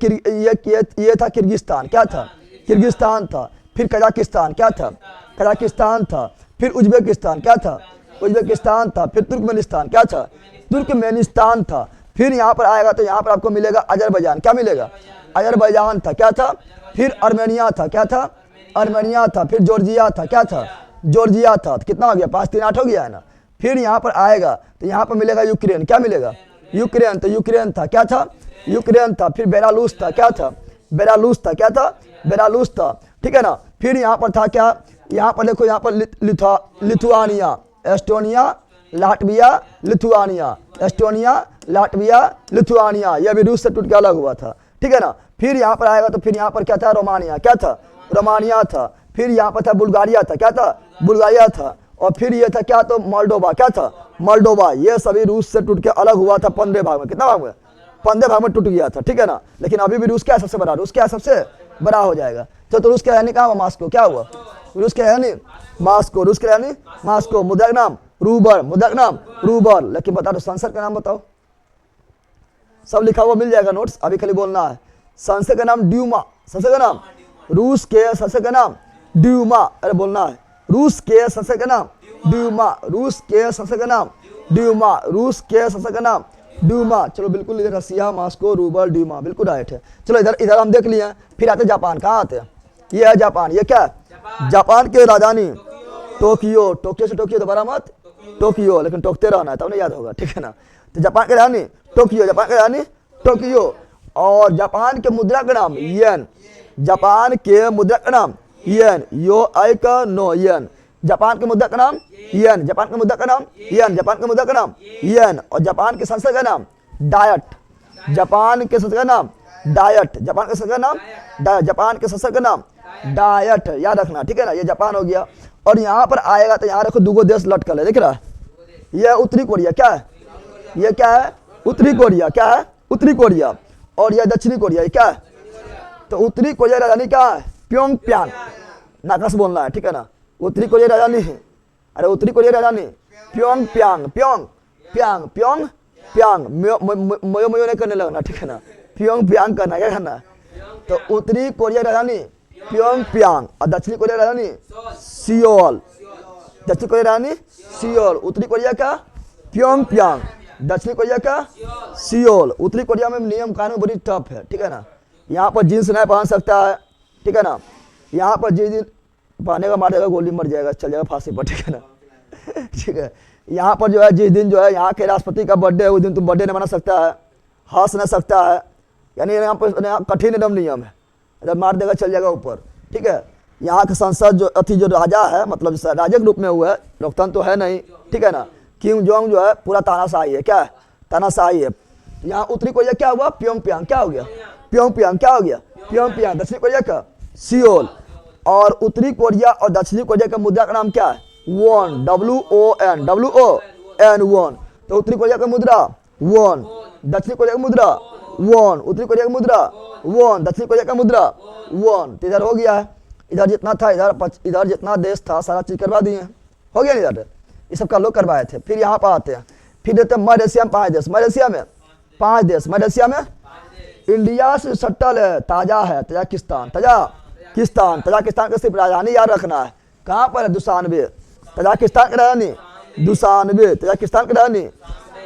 था किर्गिस्तान। क्या था? किर्गिस्तान था। फिर कजाकिस्तान। क्या था? कजाकिस्तान था। फिर उज्बेकिस्तान। क्या था? उज्बेकिस्तान था। फिर तुर्कमेनिस्तान। क्या था? तुर्कमेनिस्तान था। फिर यहाँ पर आएगा तो यहाँ पर आपको मिलेगा अजरबैजान। क्या मिलेगा? अजरबैजान था। क्या था? फिर अर्मेनिया था। क्या था? अर्मेनिया था। फिर जॉर्जिया था। क्या था? जॉर्जिया था। तो कितना हो गया? 5 3 8 हो गया है ना। फिर यहाँ पर आएगा तो यहाँ पर मिलेगा यूक्रेन। क्या मिलेगा? यूक्रेन। तो यूक्रेन था। क्या था? यूक्रेन था। फिर बेलारूस था। क्या था? बेलारूस था। क्या था? बेलारूस था, ठीक है ना। फिर यहाँ पर था क्या, यहाँ पर देखो, यहाँ पर Lithuania, Estonia, Latvia, Lithuania, Estonia, Latvia, Lithuania, यह भी रूस से टूट के अलग हुआ था, ठीक है ना। फिर यहाँ पर आएगा तो फिर यहाँ पर क्या था, रोमानिया, क्या था, रोमानिया था। फिर यहाँ पर था बुल्गारिया था, क्या था, बुल्गारिया था। और फिर ये था क्या, तो मोल्डोवा, क्या था, मोल्डोवा। ये सभी रूस से टूट के अलग हुआ था 15 भाग में, कितना भाग में, 15 भाग में टूट गया था, ठीक है ना। लेकिन अभी भी रूस क्या है सबसे बड़ा, रूस क्या है सबसे बड़ा हो जाएगा। तो रूस के राजधानी कहाँ हुआ, मॉस्को, क्या हुआ, रूस के राजधानी मॉस्को, रूस के राजधानी मॉस्को। मुद्रा का नाम रूबल, मुद्रा का नाम रूबल। लेकिन बता दो संसद का नाम बताओ, सब लिखा हुआ मिल जाएगा नोट्स, अभी खाली बोलना है। संसद का नाम ड्यूमा, संसद का नाम, रूस के संसद का नाम ड्यूमा, अरे बोलना है, रूस के संसद का नाम ड्यूमा, रूस के संसद का नाम ड्यूमा, रूस के संसद का नाम ड्यूमा। चलो बिल्कुल, इधर रसिया, मॉस्को, रूबल, ड्यूमा, बिल्कुल राइट है। चलो इधर इधर हम देख लिए। फिर आते जापान, कहाँ आते हैं, ये है जापान, ये क्या है, जापान के राजधानी टोक्यो, टोक्यो से टोक्यो दोबारा मत, टोक्यो, लेकिन टोकते रहना है तब नहीं याद होगा, ठीक है ना। तो जापान के राजधानी टोक्यो, जापान के राजधानी टोक्यो। और जापान के मुद्रा का नाम येन, जापान के मुद्रा का नाम येन, यो आई का नो येन, जापान के मुद्रा का नाम येन, जापान के मुद्रा का नाम येन, जापान के मुद्रा का नाम येन। और जापान के संसद का नाम डायट, जापान के संसद का नाम डायट, जापान के संसद का नाम डायट, जापान के संसद का नाम डायट, याद रखना, ठीक है ना। ये जापान हो गया। और यहाँ पर आएगा तो यहाँ रखो दूगो देश लटकल है, दिख रहा है, यह उत्तरी कोरिया, क्या है, ये क्या है, उत्तरी कोरिया, क्या है, उत्तरी कोरिया। और यह दक्षिणी कोरिया, ये क्या है, तो उत्तरी कोरिया राजधानी क्या है, प्योंगयांग, नाकस बोलना है, ठीक है ना। उत्तरी कोरिया राजधानी है, अरे उत्तरी कोरिया राजधानी प्योंगयांग, प्योंग प्योंग, मयो मयो नहीं करने लगना, ठीक है ना, प्योंगयांग करना, क्या करना। तो उत्तरी कोरिया राजधानी प्योंगयांग और दक्षिणी कोरिया राजधानी सियोल, दक्षिणी कोरिया राजधानी सियोल, उत्तरी कोरिया का प्योंगयांग, दक्षिणी कोरिया का सियोल। उत्तरी कोरिया में नियम कानून बड़ी टफ है, ठीक है ना। यहाँ पर जींस नहीं पहन सकता है, ठीक है ना। यहाँ पर जिस पहने का मार देगा गोली, मर जाएगा, चल जाएगा फांसी पर, ठीक है ना, ठीक है। यहाँ पर जो है जिस दिन जो है यहाँ के राष्ट्रपति का बर्थडे है उस दिन तुम बर्थडे नहीं मना सकता है, हंस नहीं सकता है, यानी यहाँ पर यहाँ कठिन एकदम नियम है, अगर मार देगा चल जाएगा ऊपर, ठीक है। यहाँ का संसद जो जो राजा है, मतलब राजा के रूप में हुआ है, लोकतंत्र तो है नहीं, ठीक है ना। किम जोंग जो है पूरा तानाशाही है, क्या है, तानाशाही है। यहाँ उत्तरी कोरिया क्या हुआ, प्योंगयांग, क्या हो गया, प्योंगयांग, क्या हो गया, प्योंगयांग। दक्षिणी कोरिया का सियोल। और उत्तरी कोरिया और दक्षिणी कोरिया का मुद्रा का नाम क्या है, वॉन, WON, वॉन। तो उत्तरी कोरिया का मुद्रा वॉन, दक्षिणी कोरिया का मुद्रा वॉन, उत्तरी कोरिया का मुद्रा वॉन, दक्षिणी कोरिया का मुद्रा वॉन। तो इधर हो गया है, इधर जितना था, इधर जितना देश था सारा चीज करवा दिए, हो गया इधर, ये सब का लोग करवाए थे। फिर यहाँ पर आते हैं, फिर देते हैं मध्य एशिया में 5 देश, मध्य एशिया में 5 देश, मध्य एशिया में इंडिया से सटल है, ताजा है, तजाकिस्तान, तजाकिस्तान, तजाकिस्तान का सिर्फ राजधानी याद रखना है, कहाँ पर है, दुशानबे, तजाकिस्तान की राजधानी दुशानबे, तजाकिस्तान की राजधानी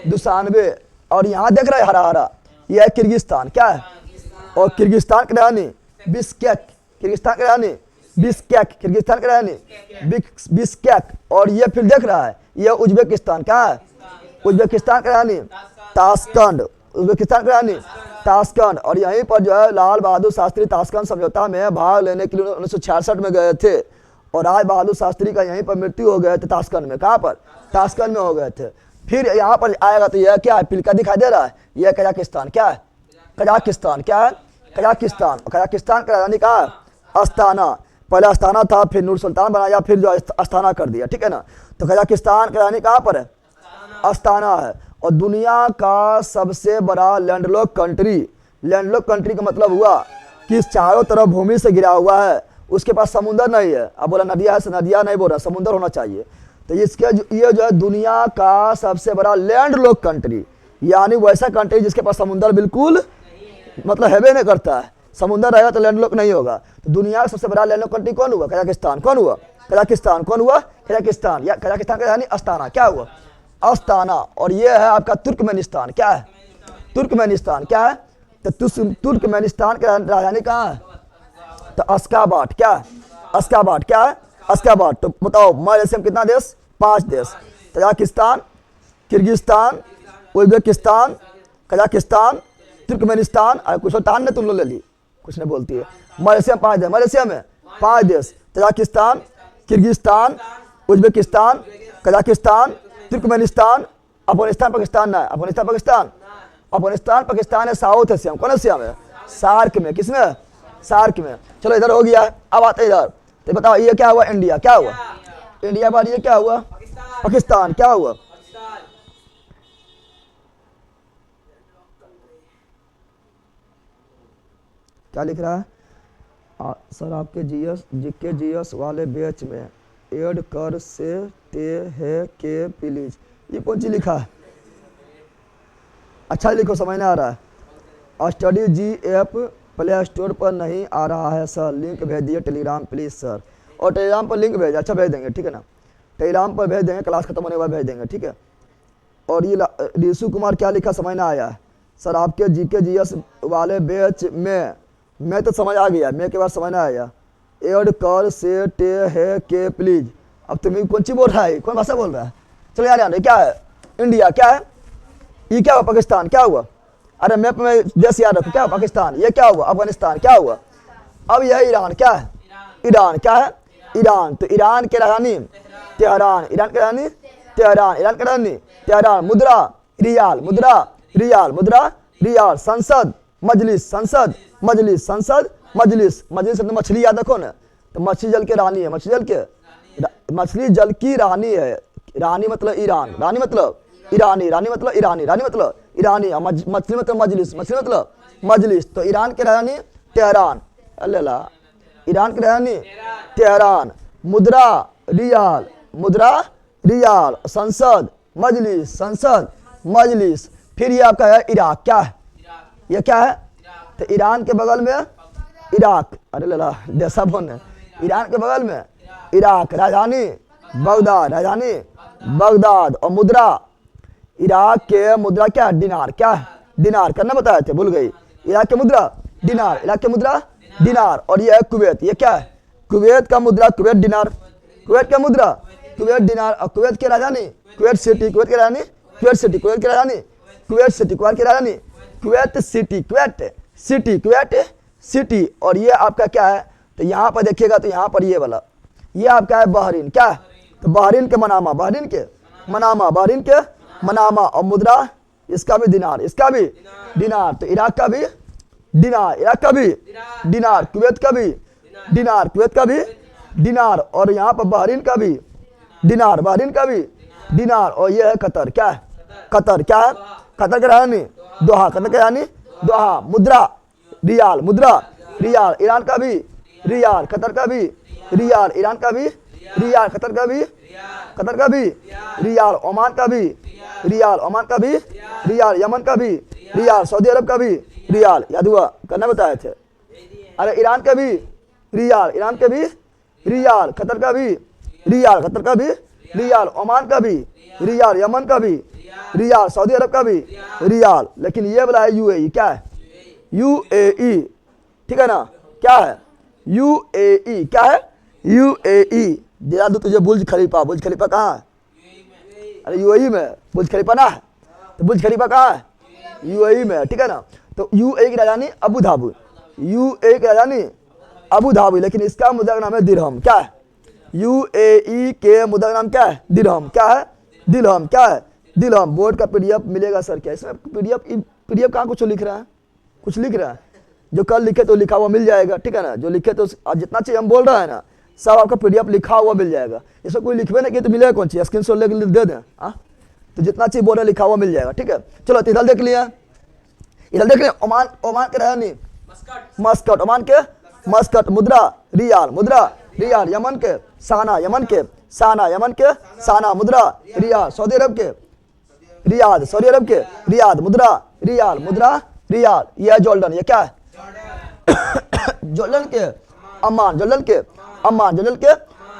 दुशानबे। और यहाँ देख रहे हैं हरा हरा, यह है किर्गिस्तान, क्या है, और किर्गिस्तान की राजधानी बिश्केक, किर्गिस्तान की राजधानी बिश्केक, किर्गिस्तान की राजधानी बिश्केक। और ये फिर देख रहा है, यह उज्बेकिस्तान, क्या है, उज्बेकिस्तान की राजधानी ताशकंद, उज्बेकिस्तान की राजधानी ताशकंद। और यहीं पर जो है लाल बहादुर शास्त्री ताशकंद समझौता में भाग लेने के लिए 1966 में गए थे, और राज बहादुर शास्त्री का यहीं पर मृत्यु हो गए थे ताशकंद में, कहाँ पर, ताशकंद में हो गए थे। फिर यहाँ पर आएगा तो यह क्या है, पिलका दिखाई दे रहा है, यह कजाकिस्तान, क्या है, कजाकिस्तान, क्या है, कजाकिस्तान। कजाकिस्तान का राजधानी कहाँ है, अस्ताना, पहले अस्ताना था, फिर नूर सुल्तान बनाया, फिर जो अस्ताना कर दिया, ठीक है ना। तो कजाकिस्तान की राजधानी कहाँ पर है, अस्ताना है। और दुनिया का सबसे बड़ा लैंडलॉक कंट्री, लैंडलॉक कंट्री का मतलब हुआ कि चारों तरफ भूमि से घिरा हुआ है, उसके पास समुंदर नहीं है। अब बोला नदिया है, नदिया नहीं बोल रहा, समुंदर होना चाहिए। तो इसके ये जो है दुनिया का सबसे बड़ा लैंडलॉक कंट्री, यानी वैसा कंट्री जिसके पास समुंदर बिल्कुल मतलब हैवे नहीं करता है, समुंदर रहेगा तो लैंडलॉक नहीं होगा। तो दुनिया का सबसे बड़ा लैंडलॉक कंट्री कौन हुआ, कजाकिस्तान। कौन हुआ, कजाकिस्तान। कौन हुआ, कजाकिस्तान। या कजाकिस्तान का यानी अस्ताना, क्या हुआ, अस्ताना। और ये है आपका तुर्कमेनिस्तान, क्या है, तुर्कमेनिस्तान, क्या है, तो तुर्कमेनिस्तान की राजधानी कहाँ है, तो अश्गाबाद, क्या है, अश्गाबाद, क्या है, अश्गाबाद। तो बताओ मध्य एशिया में कितना देश, 5 देश, Tajikistan, Kyrgyzstan, Uzbekistan, Kazakhstan, Turkmenistan. और कुछ तान ने तुम लोग ले ली, कुछ नहीं बोलती है। मलेशिया में 5 देश, मलेशिया में 5 देश, Tajikistan, Kyrgyzstan, Uzbekistan, Kazakhstan, Turkmenistan, Afghanistan Pakistan ना है, अफगानिस्तान पाकिस्तान, अफगानिस्तान पाकिस्तान है साउथ एशिया में। कौन एशिया में? सार्क में। किसमें? सार्क में। चलो इधर हो गया, अब आते इधर। तो बताओ ये क्या हुआ? इंडिया। क्या हुआ? इंडिया बाद ये क्या हुआ? पाकिस्तान। क्या हुआ? क्या लिख रहा है? सर आपके जीके जीएस वाले बैच में ऐड कर सकते हैं के प्लीज। ये कौन सी लिखा है? अच्छा लिखो, समझ नहीं आ रहा है। स्टडी जी ऐप प्ले स्टोर पर नहीं आ रहा है सर, लिंक भेज दिए टेलीग्राम प्लीज सर। और टेलीग्राम पर लिंक भेज, अच्छा भेज देंगे, ठीक है ना। टेलीग्राम पर भेज देंगे, क्लास खत्म होने के बाद भेज देंगे, ठीक है। और ये ऋषु कुमार क्या लिखा समझ ना आया? सर आपके जीके जीएस वाले बैच में, मैं तो समझ आ गया, मैं के बाद समझ ना आया। ऐड कर से टे है के प्लीज। अब तुम्हें कौन सी बोल रहा है? कौन भाषा बोल रहा है? चलो यार, क्या है? इंडिया। क्या है? ये क्या हुआ? पाकिस्तान। क्या हुआ? अरे मैप में देश याद रखो। क्या हुआ? पाकिस्तान। ये क्या हुआ? अफगानिस्तान। क्या हुआ? अब यह ईरान। क्या है? ईरान। क्या है? ईरान। तो ईरान की राजधानी तेहरान। ईरान की राजधानी तेहरान। ईरान की राजधानी तेहरान। मुद्रा रियाल। मुद्रा रियाल। मुद्रा रियाल। संसद मजलिस। संसद मजलिस। संसद मजलिस। मजलिस तो मछली याद रखो ना। तो मछली जल की रानी है। मछली जल के मछली जल की रानी है। रानी मतलब ईरान। रानी मतलब ईरानी। रानी मतलब ईरानी। रानी मतलब ईरानी। मछली मतलब मजलिस। मछली मतलब मजलिस। तो ईरान की राजधानी तेहरान। अल्लाह, ईरान की राजधानी तेहरान। मुद्रा रियाल। मुद्रा रियाल। संसद मजलिस। संसद मजलिस। फिर ये आपका है इराक। क्या है? ये क्या है? तो ईरान के बगल में इराक। अरे लला जैसा बोल है। ईरान के बगल में इराक। राजधानी बगदाद। राजधानी बगदाद। और मुद्रा इराक के मुद्रा क्या है? दिनार। क्या है? दिनार। करना बताए थे, भूल गई। इराक के मुद्रा दिनार। इराक के मुद्रा दिनार। और ये है कुवैत। ये क्या है? कुवैत का मुद्रा कुवैत दिनार। कुवैत का मुद्रा कुवैत दिनार। और कुवैत की राजधानी कुवैत सिटी। कुवैत की राजधानी कुवैत सिटी। कुवैत की राजधानी कुवैत सिटी। कुवैत की राजधानी Kuwait city. Kuwait city. Kuwait city. और ये आपका क्या है? तो यहाँ पर देखिएगा, तो यहाँ पर ये वाला ये आपका है बहरीन। क्या है? तो बहरीन के मनामा। बहरीन के मनामा। बहरीन के मनामा। और मुद्रा इसका भी दिनार। इसका भी दिनार। तो इराक का भी दिनार। इराक का भी दिनार। कुवैत का भी दिनार। कुवैत का भी दिनार। और यहाँ पर बहरीन का भी दिनार। बहरीन का भी दिनार। और ये है कतर। क्या है? कतर। क्या है? कतर का राजधानी दोहा। कतर का राजधानी दोहा। मुद्रा रियाल। मुद्रा रियाल। ईरान का भी रियाल। कतर का भी रियाल। ईरान का भी रियाल। कतर का भी कतर का भी रियाल। ओमान का भी रियाल। ओमान का भी रियाल। यमन का भी रियाल। सऊदी अरब का भी रियाल। याद हुआ? करना बताए थे। अरे ईरान का भी रियाल। ईरान के भी रियाल। कतर का भी रियाल। कतर का भी रियाल। ओमान का भी रियाल। यमन का भी रियाल। सऊदी अरब का भी रियाल। लेकिन ये वाला है यूएई। क्या है? यूएई। ठीक है ना? क्या है? यूएई। क्या है? यूएई। दिला दूं तुझे बुर्ज खलीफा। बुर्ज खलीफा कहाँ है? अरे यूएई में बुर्ज खलीफा ना है। तो बुर्ज खलीफा कहाँ है? यूएई में। ठीक है ना? तो यूएई की राजधानी अबू धाबी। यूएई की राजधानी अबू धाबी। लेकिन इसका मुद्रा का नाम है दिरहम। क्या है? यूएई के मुद्रा का नाम क्या है? दिरहम। क्या है? दिरहम। क्या है? दिरहम। बोर्ड का पीडीएफ मिलेगा सर? क्या इसमें पीडीएफ कहाँ कुछ लिख रहा है? कुछ लिख रहा है? जो कल लिखे तो लिखा हुआ मिल जाएगा। ठीक है ना? जो लिखे तो जितना चीज हम बोल रहे हैं ना, सब आपका पीडीएफ लिखा हुआ मिल जाएगा। इसमें कोई लिखवे नहीं किया तो मिलेगा कौन चीज? स्क्रीनशॉट लेकर दे दें। तो जितना चीज बोल रहे लिखा हुआ मिल जाएगा। ठीक है, चलो तो इधर देख लिया। इधर देख लिया ओमान। ओमान के रहनी मस्कट। ओमान के मस्कट। मुद्रा रियाल। मुद्रा रियाल। यमन के साना। यमन के साना। यमन के साना। मुद्रा रियाल। सऊदी अरब के रियाद। सऊदी अरब के रियाद। मुद्रा रियाल। मुद्रा रियाल। यह जॉर्डन। ये क्या है? जॉर्डन के अम्मान। जॉर्डन के अम्मान। जॉर्डन के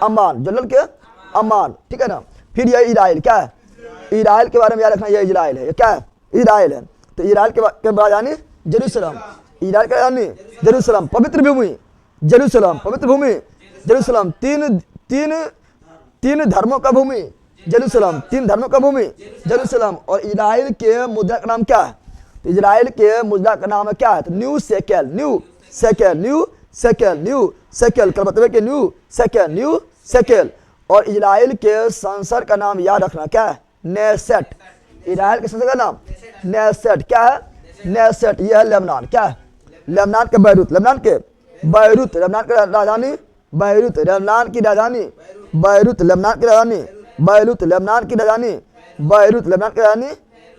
अम्मान। जॉर्डन के अम्मान। ठीक है ना? फिर यह इजराइल। क्या है? इजराइल के बारे में याद रखना, यह इजराइल है। ये क्या है? इजराइल है। तो इजराइल के बाद यानी जेरूसलम। इजराइल का यानी जेरूसलम पवित्र भूमि। जेरूसलम पवित्र भूमि। जेरूसलम तीन धर्मों का भूमि। जेरूसलम तीन धर्मों का भूमि। जेरूसलम। और इजराइल के मुद्रा का नाम क्या है? तो इजराइल के मुद्रा का नाम है क्या है? तो new shekel. New shekel, new shekel, new shekel, कल बताए कि न्यू सेकेल, न्यू सेकेल। और इजराइल के संसद का नाम याद रखना, क्या है? नेसेट। इजराइल के संसद का नाम नेसेट, क्या है? नेसेट। यह है लेबनान, क्या है? लेबनान के बैरूत, लेबनान के बैरूत, लेबनान की राजधानी बैरूत, लेबनान की राजधानी बैरूत, लेबनान की राजधानी बैरूत, लेबनान की राजधानी बैरूत, लेबनान की राजधानी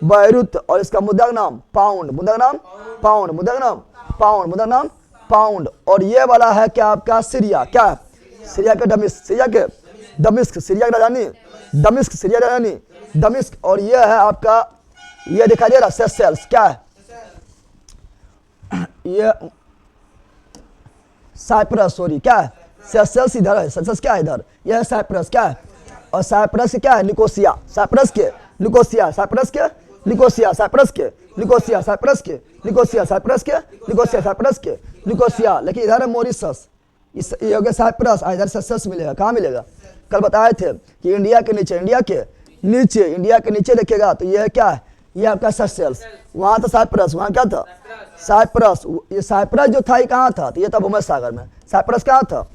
बैरूत। और इसका मुद्रा का नाम पाउंड, मुद्रा का नाम पाउंड, मुद्रा का नाम पाउंड, मुद्रा का नाम पाउंड। और ये वाला है क्या आपका? सीरिया, क्या है? सीरिया के दमिश्क, सीरिया के दमिश्क, सीरिया की राजधानी दमिश्क, सीरिया की राजधानी दमिश्क। और ये है आपका, ये दिखाई दे रहा सेशेल्स, क्या है? ये साइप्रस, सॉरी, क्या है? सेशेल्स इधर है, सेशेल्स क्या है इधर? यह है साइप्रस, क्या है? और साइप्रस क्या है? निकोसिया, साइप्रस के निकोसिया, साइप्रस के निकोसिया, साइप्रस के निकोसिया, साइप्रस के निकोसिया, साइप्रस के निकोसिया, साइप्रस के निकोसिया। लेकिन इधर है मॉरिशस, इस ये हो गया साइप्रस, इधर सेशेल्स मिलेगा। कहाँ मिलेगा? कल बताए थे कि इंडिया के नीचे, इंडिया के नीचे, इंडिया के नीचे देखिएगा तो ये है क्या है? ये आपका सेशेल्स। वहाँ था साइप्रस, वहाँ क्या था? साइप्रस। ये साइप्रस जो था ये कहाँ था? तो ये था भूमध्य सागर में। साइप्रस कहाँ था?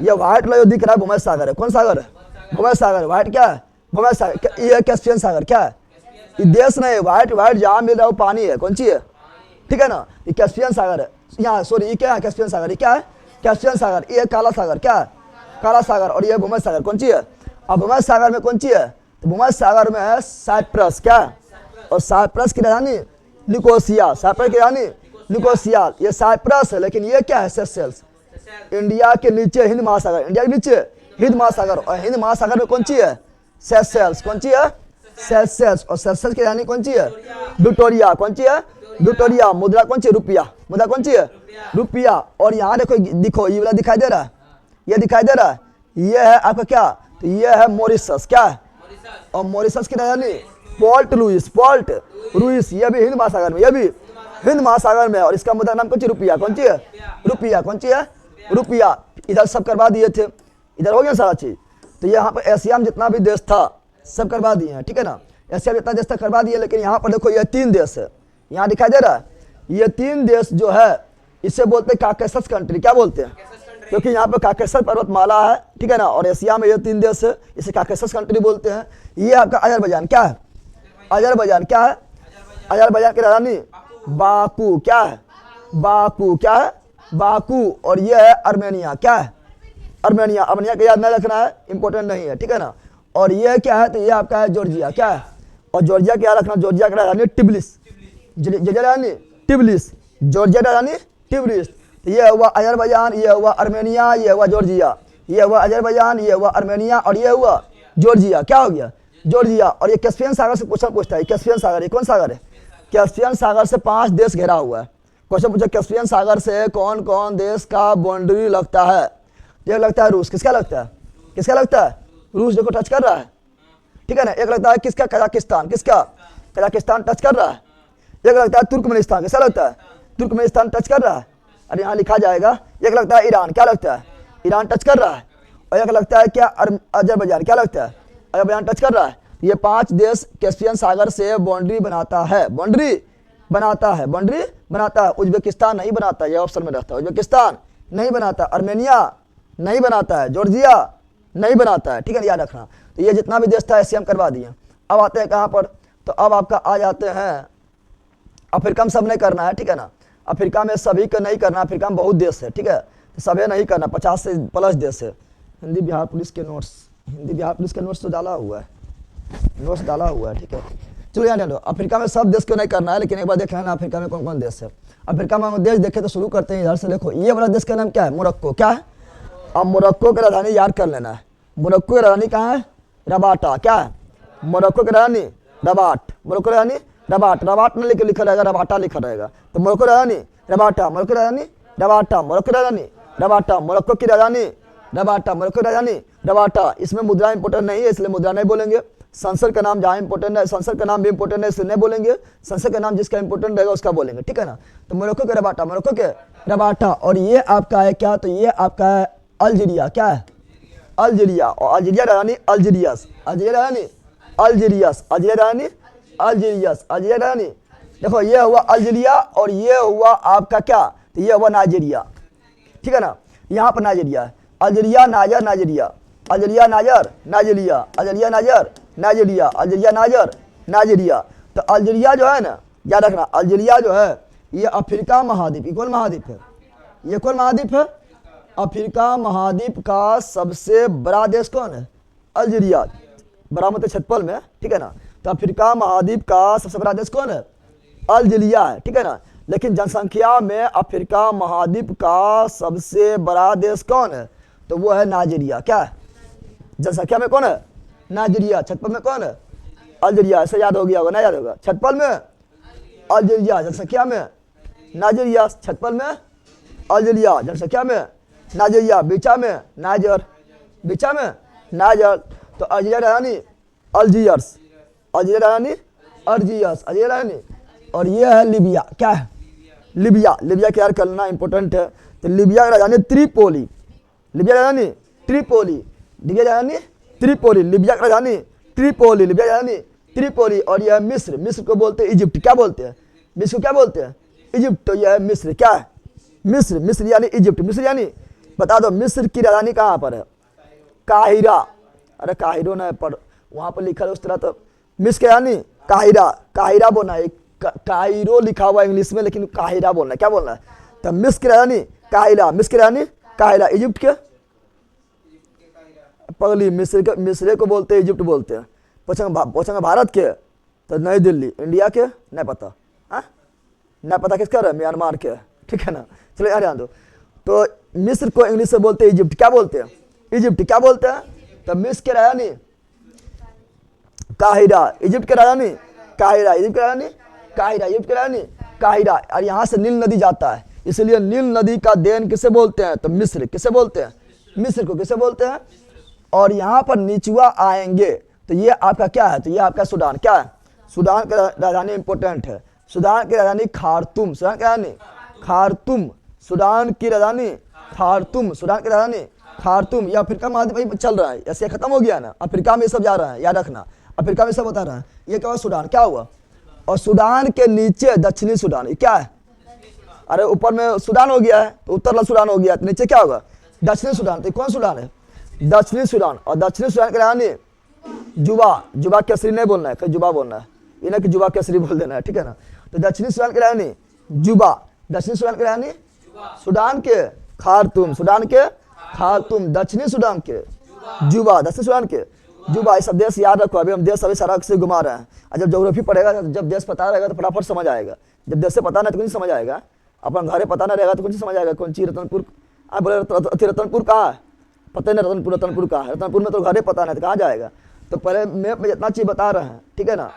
ये व्हाइट जो दिख रहा है भूमध्य सागर है। कौन सागर है? भूमध्य सागर। व्हाइट क्या है? भूमध्य सागर। ये कैस्पियन सागर, क्या है? ये देश नहीं है, व्हाइट व्हाइट जहाँ मिल रहा है वो पानी है। कौन सी है? ठीक है ना, ये कैस्पियन सागर है। यहाँ सॉरी, ये क्या है? कैस्पियन सागर। ये क्या है? कैस्पियन सागर। ये काला सागर, क्या है? काला सागर। और ये भूमध्य सागर। कौन सी है? अब भूमध्य सागर में कौन सी है? तो भूमध्य सागर में है साइप्रस, क्या है? और साइप्रस की राजधानी निकोसिया, साइप्रस की राजधानी निकोसिया। ये साइप्रस है, लेकिन ये क्या है? सेशेल्स। इंडिया के नीचे हिंद महासागर, इंडिया के नीचे हिंद महासागर। और हिंद महासागर में कौन सी है? सेशेल्स। कौन सी है? सेशेल्स। और सेशेल्स की राजधानी कौन सी है? विक्टोरिया। कौन सी है? विक्टोरिया। मुद्रा कौन सी? रुपया। मुद्रा कौन सी है? रुपया। और यहाँ देखो, दिखो ये वाला दिखाई दे रहा है, ये दिखाई दे रहा है, ये है आपका क्या? तो ये है मॉरिशस, क्या है? और मॉरिशस की राजधानी पोर्ट लुइस, पोर्ट लुइस। ये भी हिंद महासागर में, ये भी हिंद महासागर में। और इसका मुद्रा नाम कौन सी? रुपया। कौन सी है? रुपया। कौन सी है? रुपया। इधर सब करवा दिए थे, इधर हो गया सारा चीज। तो यहाँ पर एशिया में जितना भी देश था सब करवा दिए हैं, ठीक है ना? एशिया में जितना देश था करवा दिए। लेकिन यहाँ पर देखो ये 3 देश है, यहाँ दिखाई दे रहा है। ये 3 देश जो है इसे बोलते हैं काकेशस कंट्री। क्या बोलते हैं? क्योंकि यहाँ पर काकेशस पर्वतमाला है, ठीक है ना? और एशिया में ये 3 देश है, इसे काकेशस कंट्री बोलते हैं। ये आपका अजरबैजान, क्या है? अजरबैजान, क्या है? अजरबैजान की राजधानी बाकू, क्या है? बाकू, क्या है? बाकू। और ये है अर्मेनिया, क्या है? अर्मेनिया। अर्मेनिया का याद नहीं रखना है, इंपॉर्टेंट नहीं है, ठीक है ना? और ये क्या है? तो ये आपका है जॉर्जिया, क्या है? और जॉर्जिया क्या रखना? जॉर्जिया की राजधानी टिब्लिस, जॉर्जिया राजधानी टिब्लिस, जॉर्जिया राजधानी टिब्लिस। ये हुआ अजरबैजान, ये हुआ अर्मेनिया, ये हुआ जॉर्जिया, ये हुआ अजरबैजान, ये हुआ अर्मेनिया, और ये हुआ जॉर्जिया। क्या हो गया? जॉर्जिया। और ये कैस्पियन सागर से क्वेश्चन पूछता है। कैस्पियन सागर ये कौन सागर है? कैस्पियन सागर से 5 देश घेरा हुआ है। क्वेश्चन पूछा कैस्पियन सागर से कौन कौन देश का बाउंड्री लगता है? एक लगता है रूस। किसका लगता है? किसका लगता है? रूस। देखो टच कर रहा है, ठीक है ना? एक लगता है किसका? कजाकिस्तान। किसका? कजाकिस्तान टच कर रहा है। एक लगता है तुर्कमेनिस्तान। कैसा लगता है? तुर्कमेनिस्तान टच कर रहा है। अरे यहाँ लिखा जाएगा। एक लगता है ईरान। क्या लगता है? ईरान टच कर रहा है। और एक लगता है क्या? अजरबैजान। क्या लगता है? अजरबैजान टच कर रहा है। ये 5 देश कैस्पियन सागर से बाउंड्री बनाता है, बाउंड्री बनाता है, बाउंड्री बनाता है। उज्बेकिस्तान नहीं बनाता, ये ऑप्शन में रहता है। उज्बेकिस्तान नहीं बनाता, अर्मेनिया नहीं बनाता है, जॉर्जिया नहीं बनाता है, ठीक है, याद रखना। तो ये जितना भी देश था एशिया में करवा दिए। अब आते हैं कहाँ पर? तो अब आपका आ जाते हैं अफ्रीका में। सब नहीं करना है, ठीक है ना? अफ्रीका में सभी को नहीं करना। अफ्रीका में बहुत देश है, ठीक है? तो सभी नहीं करना, 50 से प्लस देश है। हिंदी बिहार पुलिस के नोट्स, हिंदी बिहार पुलिस के नोट्स तो डाला हुआ है, नोट्स डाला हुआ है, ठीक है? चलो याद लो, अफ्रीका में सब देश को नहीं करना है, लेकिन एक बार देख लेना अफ्रीका में कौन कौन देश है। अफ्रीका में देश देखे तो शुरू करते हैं इधर से। देखो ये वाला देश का नाम क्या है? मोरक्को। क्या है? अब मोरक्को की राजधानी याद कर लेना है। मोरक्को की राजधानी कहाँ है? रबाटा। क्या है? मोरक्को की राजधानी रबाट। मोरक्को की राजधानी रबाट। रबाट में लिखा रहेगा, रबाटा लिखा रहेगा। तो मोरक्को राजधानी रबाटा, मोरक्को की राजधानी रबाटा, मोरक्को की राजधानी रबाटा, मोरक्को की राजधानी रबाटा, मोरक्को की राजधानी रबाटा। इसमें मुद्रा इंपोर्टेंट नहीं है, इसलिए मुद्रा नहीं बोलेंगे। संसद का नाम जहाँ इंपोर्टेंट है, संसद का नाम भी इंपोर्टेंट है, इसलिए नहीं बोलेंगे। संसद का नाम जिसका इंपोर्टेंट रहेगा उसका बोलेंगे, ठीक है ना? तो मोरक्को के रबाटा, मोरक्को के रबाटा। और ये आपका है क्या? तो ये आपका है अल्जीरिया। क्या है? अल्जीरिया। और अल्जीरिया राजधानी अल्जीरियस, अल्जीरिया राजधानी अल्जीरियस, अल्जीरिया राजधानी अल्जीरियस, अल्जीरिया राजधानी। देखो ये हुआ अल्जीरिया और ये हुआ आपका क्या? तो ये हुआ नाइजीरिया, ठीक है ना। यहाँ पर नाइजीरिया है, Algeria niger Nigeria, Algeria niger Nigeria, Algeria niger Nigeria, Algeria niger Nigeria. तो अल्जीरिया जो है ना, याद रखना, अल्जीरिया जो है ये अफ्रीका महाद्वीप, ये कौन महाद्वीप है, ये कौन महाद्वीप है, अफ्रीका महाद्वीप का सबसे बड़ा देश कौन है, अल्जीरिया। बड़ा मतलब क्षेत्रफल में, ठीक है ना। तो अफ्रीका महाद्वीप का सबसे बड़ा देश कौन है, अल्जीरिया है, ठीक है ना। लेकिन जनसंख्या में अफ्रीका महाद्वीप का सबसे बड़ा देश कौन है, तो वो है नाइजीरिया। क्या है, जनसंख्या में कौन है, नाइजीरिया। क्षेत्रफल में कौन है, अल्जीरिया। ऐसे याद हो गया होगा, ना याद होगा, क्षेत्रफल में अल्जीरिया, जनसंख्या में नाइजीरिया, क्षेत्रफल में अल्जीरिया, जनसंख्या में नाइजीरिया, बीचा में नाइजर, बीचा में नाइजर। तो अल्जीरिया रानी अल्जीयर्स, अल्जीरिया रानी अल्जीयर्स, अल्जीरिया रानी। और ये है लीबिया, क्या है, लीबिया। लीबिया क्या करना इंपॉर्टेंट है। तो लीबिया का राजधानी त्रिपोली, लीबिया राजधानी त्रिपोली, लीबिया राजधानी त्रिपोली, लीबिया का राजधानी त्रिपोली, लीबिया राजधानी त्रिपोली। और यह मिस्र, मिस्र को बोलते हैं इजिप्ट, क्या बोलते हैं, मिस्र को क्या बोलते हैं, इजिप्ट। तो यह है मिस्र, क्या है, मिस्र, मिस्र यानी इजिप्ट, मिस्र यानी, बता दो मिस्र की राजधानी कहाँ पर है, काहिरा। अरे काहिरो ना पर वहाँ पर लिखा है उस तरह, तो मिस्र यानी काहिरा, काहिरा बोलना है, काहिरो लिखा हुआ इंग्लिश में, लेकिन काहिरा बोलना है, क्या बोलना है। तो मिस्र की राजधानी काहिरा, मिस्र की राजधानी काहिरा, इजिप्ट के पगली मिस्र को बोलते हैं, इजिप्ट बोलते हैं। पूछेंगे भारत के, तो नई दिल्ली, इंडिया के नहीं पता, हाँ नहीं पता किसका है, म्यांमार के, ठीक है ना। चलो यहाँ ध्यान दो। तो मिस्र को इंग्लिश से बोलते हैं इजिप्ट, क्या बोलते हैं, इजिप्ट, क्या बोलते हैं। तो मिस्र के राजधानी काहिरा, इजिप्ट के राजधानी काहिरा, इजिप्ट के राजधानी काहिरा, इजिप्ट के राजधानी काहिरा। और यहाँ से नील नदी जाता है, इसलिए नील नदी का देन किसे बोलते हैं, तो मिस्र, किसे बोलते हैं, मिस्र को किसे बोलते हैं। और यहाँ पर नीचुआ आएंगे तो ये आपका क्या है, तो ये आपका सूडान, क्या है, सूडान की राजधानी इंपॉर्टेंट है, सूडान की राजधानी खार्तूम, सूडान की राजधानी खार्तूम, सूडान की राजधानी खार्तूम, सूडान की राजधानी खार्तूम। ये अफ्रीका महाद्वीप में चल रहा है, ऐसे खत्म हो गया ना, अफ्रीका में सब जा रहा है, याद रखना, अफ्रीका में सब बता रहा है। ये क्या हुआ, सूडान, क्या हुआ। और सूडान के नीचे दक्षिणी सूडान, ये क्या है, अरे ऊपर में सूडान हो गया है तो उत्तर सूडान हो गया, तो नीचे क्या होगा, दक्षिणी सूडान। तो कौन सूडान है, दक्षिणी सूडान। और दक्षिणी सूडान की राजधानी जुबा, जुबा केसरी नहीं बोलना है, जुबा बोलना है, ये ना कि जुबा केसरी बोल देना है, ठीक है ना। तो दक्षिणी सूडान की राजधानी जुबा, दक्षिणी सूडान की राजधानी सूडान के खार्तूम, सूडान के खार्तूम, दक्षिणी सूडान के जुबा, दक्षिणी सूडान के जुबा। ये सब देश याद रखो, अभी हम देश अभी सारा से घुमा रहे हैं। और जब ज्योग्राफी पढ़ेगा, जब देश पता रहेगा तो फटाफट समझ आएगा, जब देश से पता नहीं तो कुछ समझ आएगा, अपन घरे पता नहीं रहेगा तो कुछ समझ आएगा। कौन ची रतनपुर, आप बोले रतनपुर कहाँ है, पता नहीं रतनपुर, रतनपुर कहाँ है, रतनपुर में तो घरे पता नहीं तो कहाँ जाएगा। तो पहले मैप में जितना चीज़ बता रहे हैं, ठीक है ना,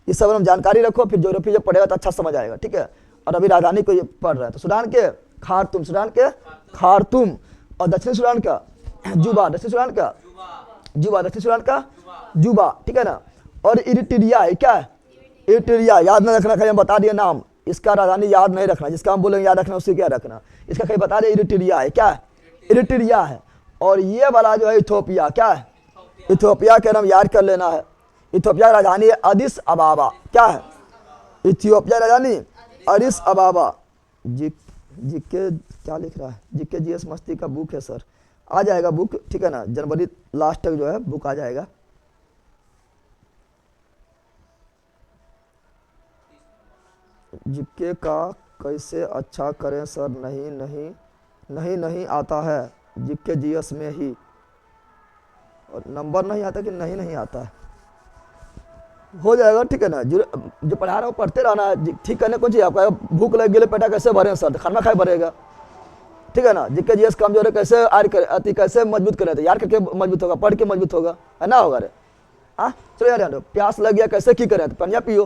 ये सब हम जानकारी रखो, फिर ज्योग्राफी जब पढ़ेगा तो अच्छा समझ आएगा, ठीक है। और अभी राजधानी को ये पढ़ रहे हैं, तो सूडान के खार्तूम, सूडान के खार्तूम। और दक्षिण सूडान का जुबा, दक्षिण सूडान का जुबा, दक्षिण सूडान का जुबा, ठीक है ना। और इरिट्रिया है, क्या है, इरिट्रिया, याद नहीं रखना, कहीं हम बता दिए नाम, इसका राजधानी याद नहीं रखना, जिसका हम बोलेंगे याद रखना उससे क्या रखना, इसका कहीं बता दिए इरिट्रिया है, क्या है, इरिट्रिया है। और ये वाला जो है इथोपिया, क्या है, इथोपिया का नाम याद कर लेना है। इथोपिया की राजधानी है अदिस अबाबा, क्या है, इथियोपिया राजधानी अदिस अबाबा। जीके क्या लिख रहा है, जीके जीएस मस्ती का बुक है सर, आ जाएगा बुक, ठीक है ना, जनवरी लास्ट तक जो है बुक आ जाएगा। जीके का कैसे अच्छा करें सर, नहीं नहीं नहीं नहीं आता है, जीके जीएस में ही, और नंबर नहीं आता कि नहीं नहीं आता है, हो जाएगा, ठीक है ना। जो पढ़ा रहा हो पढ़ते रहना है, ठीक करने को चाहिए आपका। भूख लग गए पेटा कैसे भरे सर, खाना खाए भरेगा, ठीक है ना। जिसके जीएस कमजोर है कैसे आर करे, अति कैसे मजबूत करे, तो यार करके मजबूत होगा, पढ़ के मजबूत होगा, है ना, होगा रे। हाँ चलो यार ध्यान दो, प्यास लग गया कैसे की करे, तो पानिया पियो,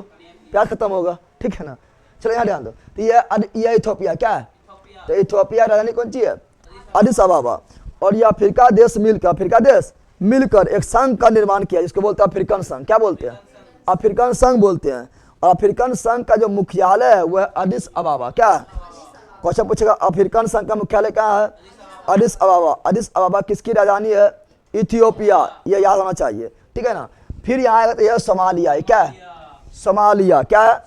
प्यास खत्म होगा, ठीक है ना। चलो यहाँ ध्यान दो, तो ये इथोपिया क्या है, तो इथोपिया राजधानी कौन सी है, अदिस अबाबा। और ये अफ्रीका देश मिलकर एक संघ का निर्माण किया, जिसको बोलते हैं अफ्रीकन संघ, क्या बोलते हैं, अफ्रीकन संघ बोलते हैं। और अफ्रीकन संघ का जो मुख्यालय है वह अदिस अबाबा, क्या है, क्वेश्चन पूछेगा अफ्रीकन संघ का मुख्यालय कहाँ है, अदिस अबाबा। अदिस अबाबा किसकी राजधानी है, इथियोपिया, ये याद होना चाहिए, ठीक है ना। फिर यहाँ आएगा तो यह सोमालिया है, क्या है, सोमालिया, क्या है,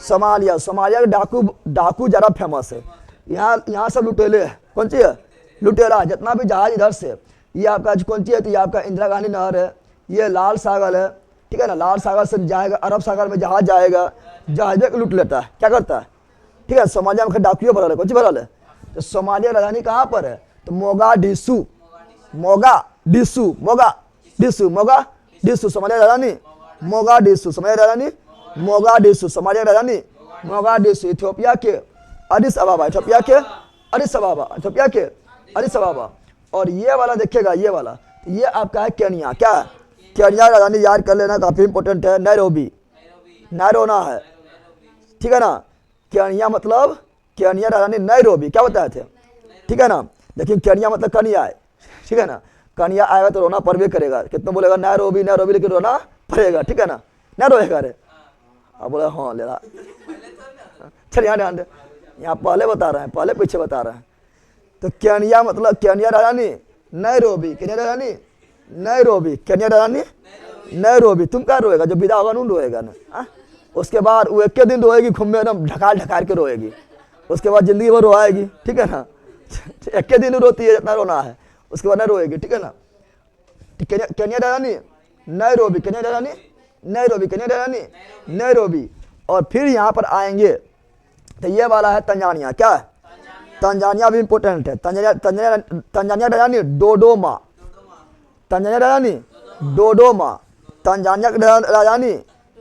सोमालिया। सोमालिया के डाकू ज़्यादा फेमस है, यहाँ सब लुटेले है। कौन सी है? लुटेरा। जितना भी जहाज इधर से, ये आपका कौन सी है? तो ये आपका इंदिरा गांधी नहर है, ये लाल सागर है, ठीक है ना। लाल सागर से जाएगा अरब सागर में जहाज जाएगा, जहाज को लूट लेता है। क्या करता है? ठीक है, सोमालिया में डाकुए भरल है। कौन सी भरल है? तो सोमालिया राजधानी कहाँ पर है? तो मोगाडिशु। मोगाडिशु, मोगाडिशु, मोगाडिशु सोमालिया राजधानी, मोगाडिशु सोमालिया राजधानी, मोगाडिशु सोमालिया राजधानी, मोगाडिशु। इथियोपिया के अडिस अबाबा, इथियोपिया के अडिस अबाबा, इथियोपिया के अडिस अबाबा। और ये वाला देखिएगा, ये वाला, ये आपका है केनिया। क्या है? केनिया राजधानी याद कर लेना, काफी इंपोर्टेंट है। नैरोबी, नैरोना है, ठीक है ना। केनिया मतलब, केनिया राजधानी नैरोबी। क्या बताए थे? ठीक है ना। देखिए केनिया मतलब कनिया है, ठीक है ना। कनिया आएगा तो रोना पड़बे करेगा। कितना बोलेगा नैरोबी नैरोबी, लेकिन रोना पड़ेगा, ठीक है ना। नहीं रोएगा रे। अब बोला हाँ ले रहा। चल यहाँ ध्यान दे, यहाँ पहले बता रहे हैं, पहले पीछे बता रहे हैं। तो केनिया मतलब केनिया राजधानी नैरोबी, केनिया राजधानी नैरोबी, केनिया राजधानी नैरोबी। तुम क्या रोएगा? जब विदा होगा नून रोएगा ना। उसके बाद वो एक दिन रोएगी, खुम्बे एकदम ढकाल ढकाल के रोएगी। उसके बाद जिंदगी भर रोएगी, ठीक है ना। एक दिन रोती है जितना रोना है, उसके बाद नहीं रोएगी, ठीक है ना। केनिया राजधानी नैरोबी, केनिया राजधानी नैरोबी, केनिया राजधानी नैरोबी। और फिर यहाँ पर आएंगे तो ये वाला है तंजानिया। क्या है? तंजानिया भी इंपोर्टेंट है। तंजानिया राजधानी डोडोमा, तंजानिया राजधानी डोडोमा, तंजानिया राजधानी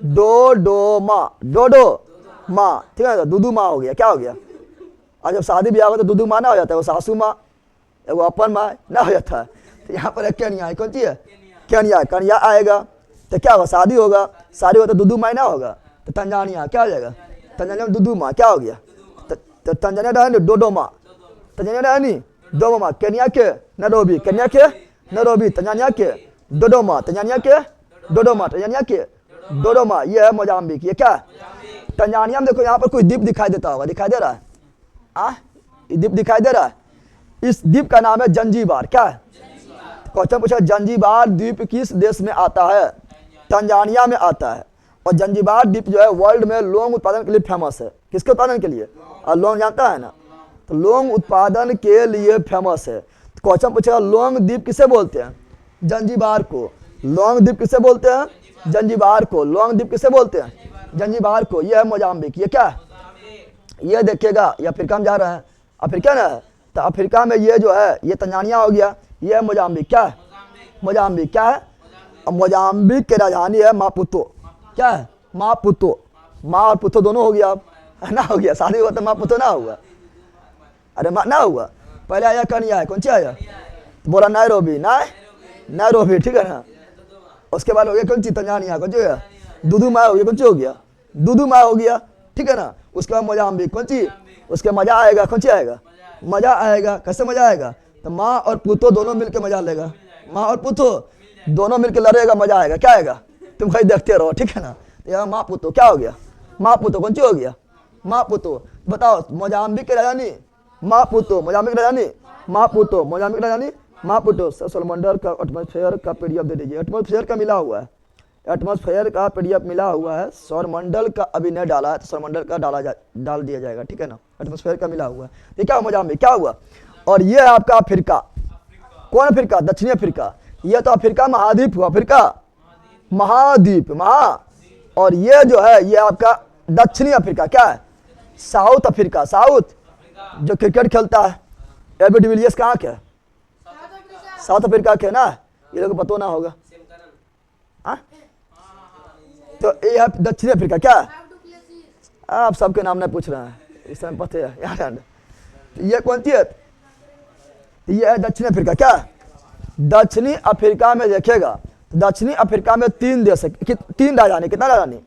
डोडोमा, डोडोमा, ठीक है। दूदू माँ हो गया। क्या हो गया? और जब शादी ब्याह हो तो दूदू माँ ना हो जाता है, वो सासू माँ, वो अपन माँ ना हो जाता है। तो यहाँ पर केनिया है। कौन सी है? केनिया। केनिया आएगा तो क्या होगा? शादी होगा, शादी होगा तो दूदू माँ ना होगा, तो तंजानिया क्या हो जाएगा? तंजानिया में दूदू माँ। क्या हो गया? तो तंजानिया राजधानी डोडोमा, तंजानिया राजधानी डोडोमा। केनिया के नैरोबी, केनिया के नैरोबी, तंजानिया के डोडोमा, तंजानिया के डोडोमा, तंजानिया के डोडोमा। ये है मोजाम्बिक। ये क्या है? तंजानिया में देखो यहाँ पर कोई द्वीप दिखाई देता होगा, दिखाई दे रहा है? द्वीप दिखाई दे रहा है। इस द्वीप का नाम है जंजीबार। क्या है? क्वेश्चन पूछा, जंजीबार द्वीप किस देश में आता है? तंजानिया में आता है। और जंजीबार द्वीप जो है वर्ल्ड में लौंग उत्पादन के लिए फेमस है। किसके उत्पादन के लिए? और लौंग जानता है ना, तो लौंग उत्पादन के लिए फेमस है। तो क्वेश्चन पूछेगा लौंग द्वीप किसे बोलते हैं? जंजीबार को। लौंग द्वीप किसे बोलते हैं? जंजीबार को। लौंग द्वीप किसे बोलते हैं? जंजीबार को। यह है मोजाम्बिक। ये क्या है? ये देखिएगा, ये अफ्रीका में जा रहा है, अफ्रीका ना है। तो अफ्रीका में ये जो है ये तंजानिया हो गया, ये है मोजाम्बिक। क्या है? मोजाम्बिक। क्या है? अब मोजाम्बिक की राजधानी है मापुतो। क्या है? मापुतो। माँ और पुतो दोनों हो गया। अब ना हो गया, शादी हुआ तो मापुतो ना हुआ। अरे ना हुआ, पहले आया कनिया है। कौन सी आया? तो बोला नैरोबी, नैरोबी, ठीक है ना। उसके बाद हो गया कौन सी? तंजानिया। कौन सी हो गया? दूदू माँ हो गया। कौन सी हो गया? दूदू माँ हो गया, ठीक है ना। उसके बाद मोजाम्बिक। कौन सी? उसके मजा आएगा। कौन सी आएगा? मजा आएगा। कैसे मजा आएगा? तो माँ और पुतो दोनों मिलकर मजा लेगा। माँ और पुतो दोनों मिलकर लड़ेगा, मजा आएगा। क्या आएगा? तुम कहीं देखते रहो, ठीक है ना। तो यहाँ माँ पुतो क्या हो गया? माँ पुतो। कौन सी हो गया? माँ पुतो। बताओ, मोजाम्बिक की राजधानी माँ पुतो, मोजाम्बिक राजधानी माँ पुतो, मोजाम्बिक राजधानी माँ पुतो। सौरमंडल का एटमॉस्फेयर का पीडीएफ दे दीजिए। एटमॉस्फेयर का मिला हुआ है, एटमॉस्फेयर का पीडीएफ मिला हुआ है। सौरमंडल का अभी नहीं डाला है, तो सौरमंडल का डाल दिया जाएगा, ठीक है ना। एटमॉस्फेयर का मिला हुआ है। ये क्या मोजाम्बिक क्या हुआ? और ये है आपका अफ्रीका। कौन अफ्रीका? दक्षिणी अफ्रीका। ये तो अफ्रीका महाद्वीप हुआ, अफ्रीका महाद्वीप, और ये जो है ये आपका दक्षिणी अफ्रीका। क्या है? South Africa. साउथ जो क्रिकेट खेलता है, एबी डिविलियर्स कहाँ के? साउथ अफ्रीका के ना। ये लोग पता ना होगा। तो ये है दक्षिणी अफ्रीका। क्या है? आप सबके नाम नहीं पूछ रहे हैं, इस समय पता है यार। ये कौन सी है? ये है दक्षिणी अफ्रीका। क्या? दक्षिणी अफ्रीका में देखेगा, दक्षिणी अफ्रीका में 3 देश है। 3 राजधानी। कितना राजधानी?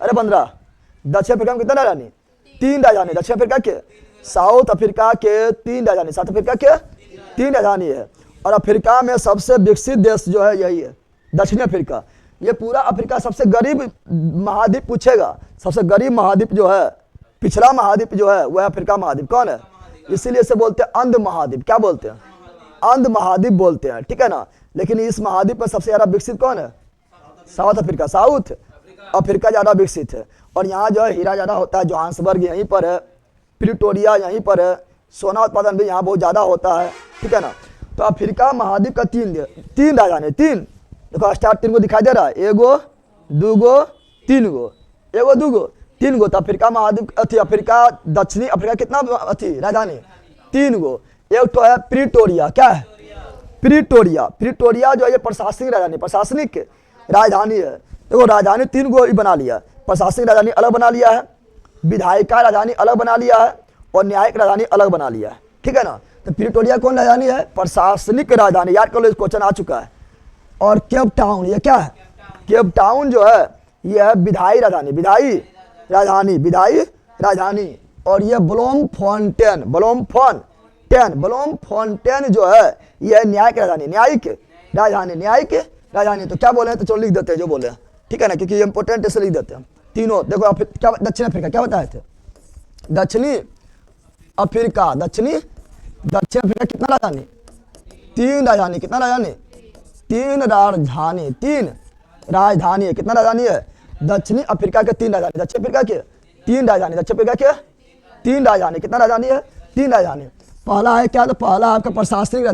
अरे 15। दक्षिण अफ्रीका में कितना राजधानी? 3 राजधानी। दक्षिण अफ्रीका के, साउथ अफ्रीका के 3 राजधानी, साउथ अफ्रीका के 3 राजधानी है। और अफ्रीका में सबसे विकसित देश जो है यही है, दक्षिणी अफ्रीका। ये पूरा अफ्रीका सबसे गरीब महाद्वीप पूछेगा, सबसे गरीब महाद्वीप जो है, पिछड़ा महाद्वीप जो है वह अफ्रीका महाद्वीप। कौन है? इसीलिए इसे बोलते हैं अंध महाद्वीप। क्या बोलते हैं? अंध महाद्वीप बोलते हैं, ठीक है ना। लेकिन इस महाद्वीप में सबसे ज्यादा विकसित कौन है? South Africa. साउथ अफ्रीका ज्यादा विकसित है। और यहाँ जो है हीरा ज्यादा होता है। जोहान्सबर्ग यहीं पर है, प्रिटोरिया यहीं पर है, सोना उत्पादन भी यहाँ बहुत ज़्यादा होता है, ठीक है ना। तो अफ्रीका महाद्वीप का तीन राजधानी, तीन देखो स्टार 3 को दिखाई दे रहा है, एगो दूगो तीन गो, एगो दूगो तीन गो। तो अफ्रीका महाद्वीप अफ्रीका दक्षिणी अफ्रीका कितना राजधानी, 3 गो। एक तो है प्रिटोरिया, क्या है प्रिटोरिया, प्रिटोरिया जो है ये प्रशासनिक राजधानी है। देखो राजधानी 3 गो बना लिया, प्रशासनिक राजधानी अलग बना लिया है, विधायिका राजधानी अलग बना लिया है और न्यायिक राजधानी अलग बना लिया है, ठीक है ना। तो प्रिटोरिया कौन राजधानी है, प्रशासनिक राजधानी, याद कर लो, इस क्वेश्चन आ चुका है। और केप टाउन ये क्या है, केप टाउन जो है ये है विधायी राजधानी। और ये ब्लोमफोंटेन जो है ये न्यायिक राजधानी। तो क्या बोले हैं, तो चलो लिख देते हैं जो बोले हैं, ठीक है ना, क्योंकि ये इंपॉर्टेंट ऐसे लिख देते हैं तीनों। देखो क्या दक्षिण अफ्रीका क्या बताए थे, दक्षिणी अफ्रीका कितना राजधानी, 3 राजधानी, कितना राजधानी, 3 राजधानी है, कितना राजधानी है, दक्षिणी अफ्रीका के 3 राजधानी, दक्षिण अफ्रीका के 3 राजधानी, कितना राजधानी है, 3 राजधानी। पहला है क्या, तो पहला आपका प्रशासनिक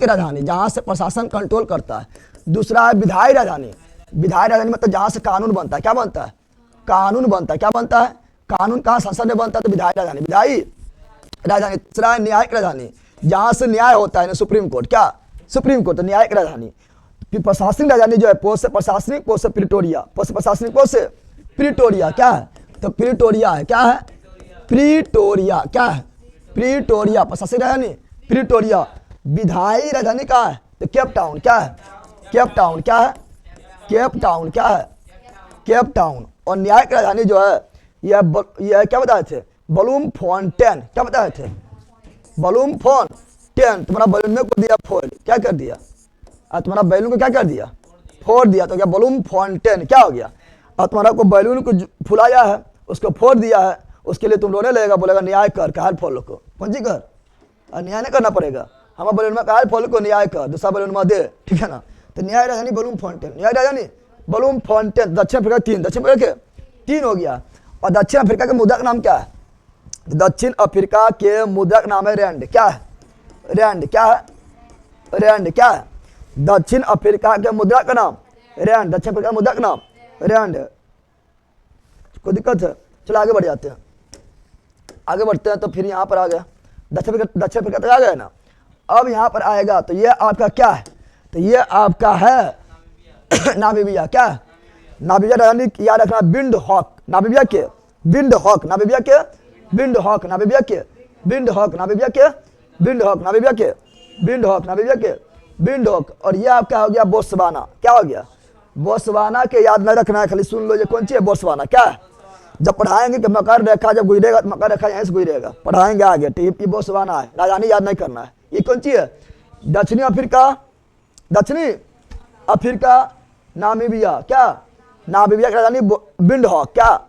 राजधानी जहाँ से प्रशासन कंट्रोल करता है। दूसरा है विधायी राजधानी मतलब जहाँ से कानून बनता है, क्या बनता है, कानून कहाँ संसद में बनता है, तो विधायी राजधानी। तीसरा है न्यायिक राजधानी जहाँ से न्याय होता है, सुप्रीम कोर्ट, तो न्यायिक राजधानी। फिर प्रशासनिक राजधानी जो है पोस्ट से प्रशासनिक, पोस्ट से प्रिटोरिया, पोस्ट से प्रशासनिक, पोस्ट से प्रिटोरिया, क्या है, तो प्रिटोरिया है, क्या है, प्रिटोरिया प्रशासनिक राजधानी प्रिटोरिया। विधायी राजधानी कहाँ है, तो केप टाउन, क्या है, केप टाउन। और न्यायिक राजधानी जो है यह क्या बताए थे, ब्लूमफोंटेन, क्या बताए थे, ब्लूमफोंटेन। तुम्हारा बैलून को दिया फोड़, क्या कर दिया, तुम्हारा बैलून को क्या कर दिया, फोड़ दिया, तो क्या ब्लूमफोंटेन क्या हो गया। और तुम्हारा को बैलून को फुलाया है, उसको फोड़ दिया है, उसके लिए तुम रोने लगेगा, बोलेगा न्याय कर, कहा फॉलो को, कौन सी कर, न्याय नहीं करना पड़ेगा, हमारा बैलून में कहा फॉलो को न्याय कर, दूसरा बैलून में दे, ठीक है ना। तो न्याय राजधानी ब्लूमफोंटेन, दक्षिण अफ्रीका 3 हो गया। और दक्षिण अफ्रीका के मुद्रा का नाम क्या है, दक्षिण अफ्रीका के मुद्रा का नाम है रैंड, क्या है, दक्षिण अफ्रीका के मुद्रा का नाम रैंड, दक्षिण अफ्रीका मुद्रा का नाम रैंड। कोई दिक्कत है, चलो आगे बढ़ जाते हैं, आगे बढ़ते हैं। तो फिर यहाँ पर आ गया दक्षिण अफ्रीका तक आ गया ना। अब यहाँ पर आएगा तो ये आपका क्या है, तो ये आपका है नामीबिया, क्या है, नामीबिया राजधानी याद रखना, नामीबिया के विंडहॉक। और ये आपका हो गया बोत्सवाना, क्या हो गया, बोत्सवाना के याद न रखना है, खाली सुन लो ये कौन सी है, बोत्सवाना, क्या है, जब पढ़ाएंगे कि मकर रेखा जब गुजरेगा तो मकर रेखा यहीं से गुजरेगा, पढ़ाएंगे आगे, तो ये बोत्सवाना है, राजधानी याद नहीं करना है। ये कौन सी है, दक्षिणी अफ्रीका नामीबिया, क्या, नामीबिया की राजधानी विंडहॉक, क्या,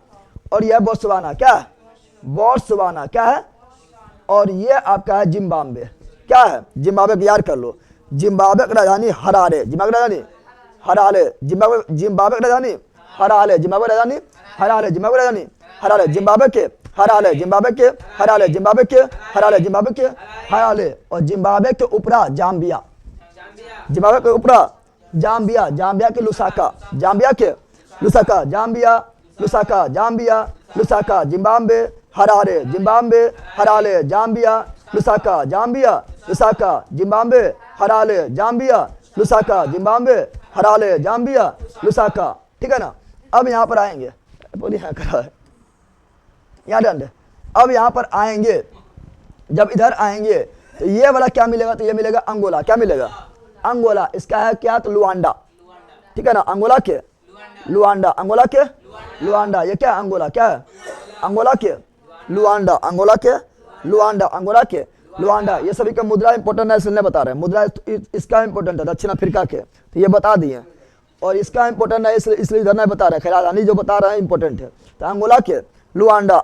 और यह बोत्सवाना, क्या है। और ये आपका है जिम्बाब्वे, क्या है, जिम्बाब्वे को याद कर लो, जिम्बाब्वे की राजधानी हरारे, जिम्बाब्वे की राजधानी हरारे। और जिम्बाब्वे के ऊपरा जाम्बिया, जाम्बिया के Lusaka, Zimbabwe Harare, Zambia Lusaka, Zimbabwe Harare, Zambia Lusaka, ठीक है ना। अब यहाँ पर आएंगे, बोलिए हाँ करा है, यहाँ डंड। अब यहाँ पर आएंगे, जब इधर आएंगे तो ये वाला क्या मिलेगा, तो ये मिलेगा अंगोला, क्या मिलेगा, अंगोला। इसका है क्या, तो लुआंडा, ठीक है ना, अंगोला के लुआंडा, ये क्या अंगोला, क्या है, अंगोला के लुआंडा। ये सभी का मुद्रा इंपॉर्टेंट है, इसलिए बता रहे हैं, मुद्रा इसका इंपॉर्टेंट है दक्षिण अफ्रीका के, तो ये बता दिए। और इसका इंपॉर्टेंट है इसलिए इधर नहीं बता रहे, खैर राजधानी जो बता रहे हैं इंपॉर्टेंट है। तो अंगोला के लुआंडा,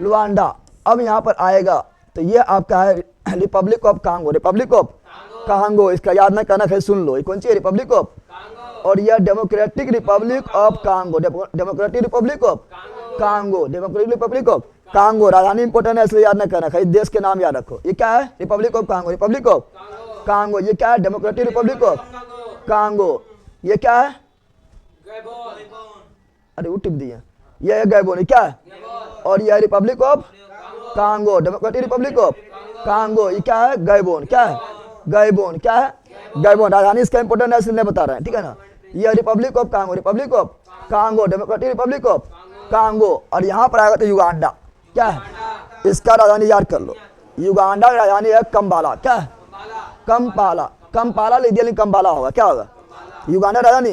लुआंडा। अब यहाँ पर आएगा तो ये आपका है रिपब्लिक ऑफ कांगो, इसका याद नहीं करना, खैर सुन लो, ये कौन सी है, रिपब्लिक ऑफ और यह democratic Republic of Congo, Democratic Republic of Congo, Democratic Republic of Congo. राजधानी इंपोर्टेंट है इसलिए याद न करना, खाली देश के नाम याद रखो। ये क्या है? Republic of Congo, Republic of Congo. ये क्या है? Democratic Republic of Congo. ये क्या है? अरे वो टिप दिया, ये है गैबोन। क्या है? और यह Republic of Congo, Democratic Republic of Congo. ये क्या है? गैबोन। क्या है? गैबोन। क्या है? गैबोन। राजधानी इसका इंपोर्टेंट है इसलिए बता रहे हैं, ठीक है ना। यह Republic of Congo, Republic of Congo, Democratic Republic of Congo. और यहाँ पर आएगा तो युगांडा। क्या है? इसका राजधानी याद कर लो। युगांडा की राजधानी है कंपाला। क्या है? कंपाला। कंपाला लिख दिया, कंपाला होगा। क्या होगा? युगांडा राजधानी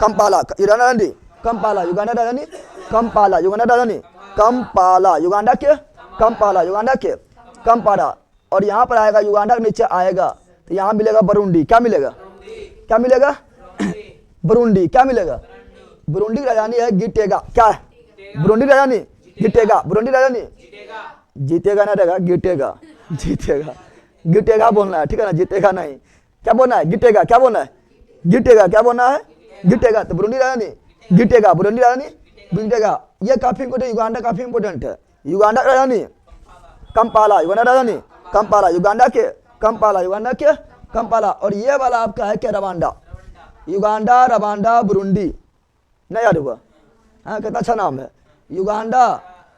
कंपाला, युगांडा राजधानी कंपाला, युगांडा राजधानी कंपाला, युगांडा राजधानी कंपाला, युगांडा के कंपाला, युगांडा के कंपाला। और यहाँ पर आएगा युगांडा के नीचे आएगा तो यहाँ मिलेगा बुरुंडी। क्या मिलेगा? क्या मिलेगा? बुरुंडी। क्या मिलेगा? बुरुंडी की राजधानी है गिटेगा। क्या है? बुरुंडी राजधानी गिटेगा, बुरुंडी राजधानी जीतेगा ना रहेगा, गिटेगा, जीतेगा, गिटेगा बोलना है, ठीक है ना, जीतेगा नहीं। क्या बोलना है? गिटेगा। क्या बोलना है? गिटेगा। क्या बोलना है? गिटेगा। तो बुरुंडी राजधानी गिटेगा, बुरुंडी राजधानी गिटेगा। ये काफी इंपोर्टेंट, युगांडा काफी इंपोर्टेंट है। युगांडा राजधानी कंपाला, युगांडा राजधानी कंपाला, युगांडा के कंपाला, युगांडा के कंपाला। और ये वाला आपका है क्या? रवांडा। Uganda, Rwanda, Burundi. नहीं याद हुआ? हाँ, कितना अच्छा नाम है। Uganda,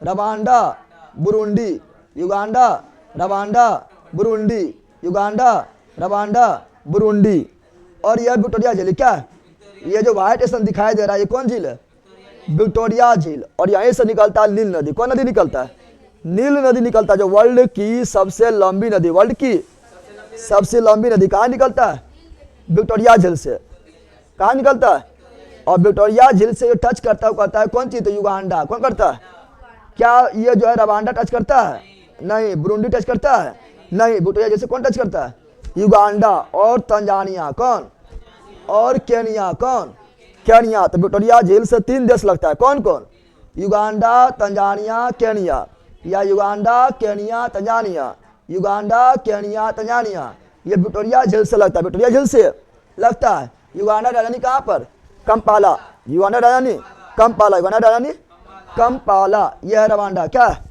Rwanda, Burundi, Uganda, Rwanda, Burundi, Uganda, Rwanda, Burundi. और यह विक्टोरिया झील। क्या है? ये जो व्हाइट स्टोन दिखाई दे रहा है, ये कौन झील है? विक्टोरिया झील। और यहीं से निकलता है नील नदी। कौन नदी निकलता है? नील नदी निकलता है, जो वर्ल्ड की सबसे लंबी नदी, वर्ल्ड की सबसे लंबी नदी कहाँ निकलता है? विक्टोरिया झील से। कहाँ निकलता है? और विक्टोरिया झील से टच करता है, कहता है कौन चीज? तो युगांडा। कौन करता है? क्या ये जो है रवांडा टच करता है? नहीं। बुरुंडी टच करता है? नहीं। विक्टोरिया झील से कौन टच करता है? युगांडा। और तंजानिया। कौन? और केनिया। कौन? केनिया। तो विक्टोरिया झील से 3 देश लगता है। कौन कौन? Uganda, Tanzania, Kenya. या Uganda, Kenya, Tanzania, Uganda, Kenya, Tanzania. ये विक्टोरिया झील से लगता है, विक्टोरिया झील से लगता है। युगांडा राजधानी कहाँ पर? कंपाला, युगांडा राजधानी कंपाला, युगांडा राजधानी कंपाला। यह है रवांडा। क्या है?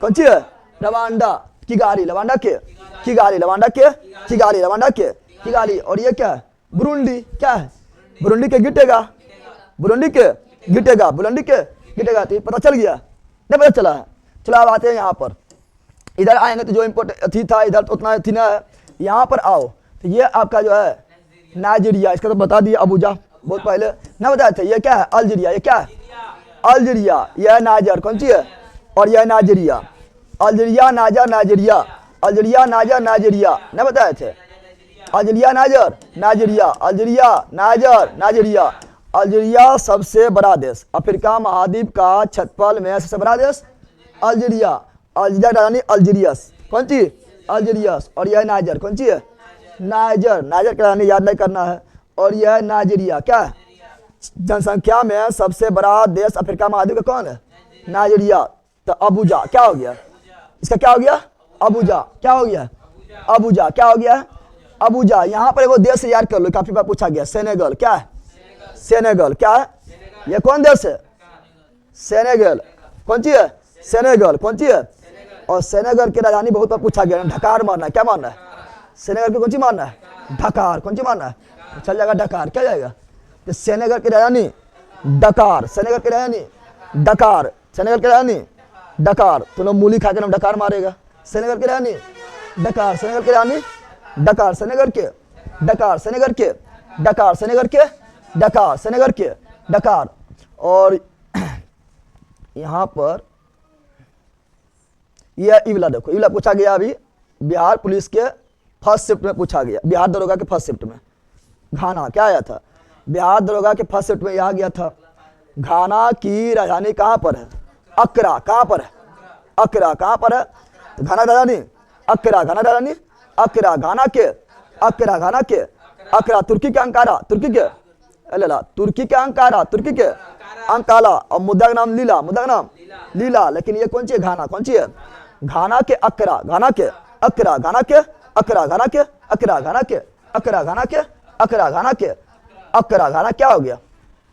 कौन सी है? रवांडा। किगाली, रवांडा के किगाली, रवांडा के किगाली, रवांडा के किगाली। और ये क्या है? बुरुंडी। क्या है? बुरुंडी के गिटेगा, बुरुंडी के गिटेगा, बुरुंडी के गिटेगा। तो पता चल गया? नहीं पता चला है? चलो अब आते हैं यहाँ पर। इधर आएंगे तो जो इम्पोर्टेंट अथी था, इधर तो उतना अथी ना है। यहाँ पर आओ तो ये आपका जो है नाइजीरिया। इसका तो बता दिया अबूजा बहुत पहले, ना बताए थे। ये क्या है? अल्जीरिया। ये क्या है? अल्जीरिया। यह नाइजर। कौन सी है? और यह Nigeria. Algeria, niger, Nigeria, Algeria, niger, Nigeria. ना बताए थे? Algeria, niger, Nigeria, Algeria, niger, Nigeria. Algeria सबसे बड़ा देश, अफ्रीका महाद्वीप का क्षेत्रफल में सबसे बड़ा देश अल्जीरिया। अल्जीरिया राजधानी अल्जीरियस। कौन सी? अल्जीरियस। और यह नाइजर। कौन सी है? नाइजर। नाइजर की राजधानी याद नहीं करना है। और यह नाइजीरिया। क्या है? जनसंख्या में सबसे बड़ा देश अफ्रीका महाद्वीप का कौन है? नाइजीरिया। तो अबूजा। क्या हो गया? इसका क्या हो गया? अबूजा। क्या हो गया? अबूजा। क्या हो गया? अबूजा। यहाँ पर वो देश याद कर लो, काफी बार पूछा गया। सेनेगल। क्या है? सेनेगल। क्या है? ये कौन देश है? सेनेगल। कौन सी है? सेनेगल। कौन सी है? और सेनेगल की राजधानी बहुत बार पूछा गया, ढकार मारना है। क्या मारना है? सेनेगल की कौन सी मारना है? ढकार। कौन सी मारना है? चल जाएगा ढकार। क्या जाएगा? तो सेनेगल की राजधानी डकार, सेनेगल की राजधानी डकार, सेनेगल की राजधानी डकार। तो लोग मूली खा के डकार मारेगा। सेनेगल की राजधानी डकार, सेनेगल की राजधानी डकार, सेनेगल के डकार, सेनेगल के डकार, सेनेगल के डकार, सेनेगल के डकार। और यहाँ पर यह इवला देखो, इवला पूछा गया अभी बिहार पुलिस के फर्स्ट शिफ्ट में पूछा गया, बिहार दरोगा के फर्स्ट शिफ्ट में। घाना क्या आया था? बिहार दरोगा के फर्स्ट शिफ्ट में यह गया था। घाना की राजधानी कहाँ पर है? अकरा। कहाँ पर है? अकरा। कहाँ पर है? तो घाना राजधानी अकरा, घाना राजधानी अकरा, घाना के अकरा, घाना के अकरा। तुर्की के अंकारा, तुर्की के अल्लाह, तुर्की के अंकारा, तुर्की के अंकाला। और मुद्दा का नाम लीला, मुद्दा का नाम लीला। लेकिन ये कौन सी है? घाना। कौन सी है? घाना के अकरा, घाना के अकरा, घाना के अकरा, घाना के अकरा, घाना के अकरा, घाना के अकरा, घाना के अकरा, घाना क्या हो गया,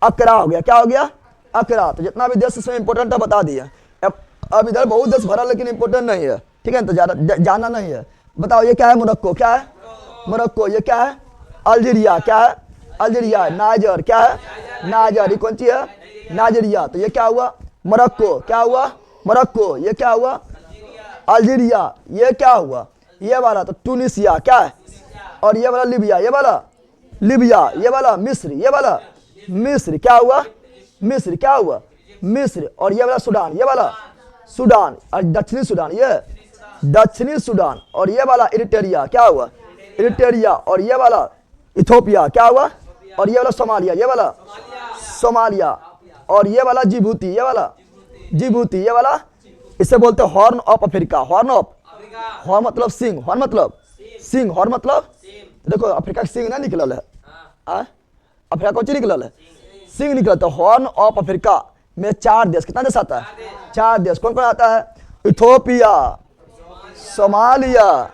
अकरा हो गया, क्या हो गया, अकरा। तो जितना भी देश इसमें इंपॉर्टेंट है बता दिया। अब इधर बहुत देश भरा लेकिन इंपॉर्टेंट नहीं है, ठीक है, तो ज्यादा जाना नहीं है। बताओ ये क्या है, मोरक्को, क्या है मोरक्को, ये क्या है, अल्जीरिया, क्या है, अल्जीरिया, नाइजर, क्या है, नाइजर, ये कौन सी है, नाइजीरिया। तो ये क्या हुआ, मोरक्को, क्या हुआ, मोरक्को, ये क्या हुआ, अल्जीरिया, ये क्या हुआ, ये वाला तो ट्यूनिसिया, क्या है, और ये वाला लीबिया, ये वाला लीबिया, ये वाला मिस्र, ये वाला मिस्र, क्या हुआ, मिस्र, क्या हुआ, मिस्र, और ये वाला सूडान, ये वाला सूडान, और दक्षिणी सूडान, ये दक्षिणी सूडान, और ये वाला इरिट्रिया, क्या हुआ, इरिट्रिया, और ये वाला इथोपिया, क्या हुआ, और ये वाला सोमालिया, ये वाला सोमालिया, और ये वाला जिबूती, ये वाला जिबूती, ये वाला इसे बोलते हैं horn of Africa. Horn of, horn मतलब सिंह, हॉर्न मतलब सिंह, हॉर्न मतलब देखो अफ्रीका सिंह ना निकलल है, अफ्रीका कौन सी निकलल है, सिंह निकला। तो हॉर्न ऑफ अफ्रीका में 4 देश, कितना देश आता है, 4 देश, कौन कौन आता है, इथोपिया, सोमालिया,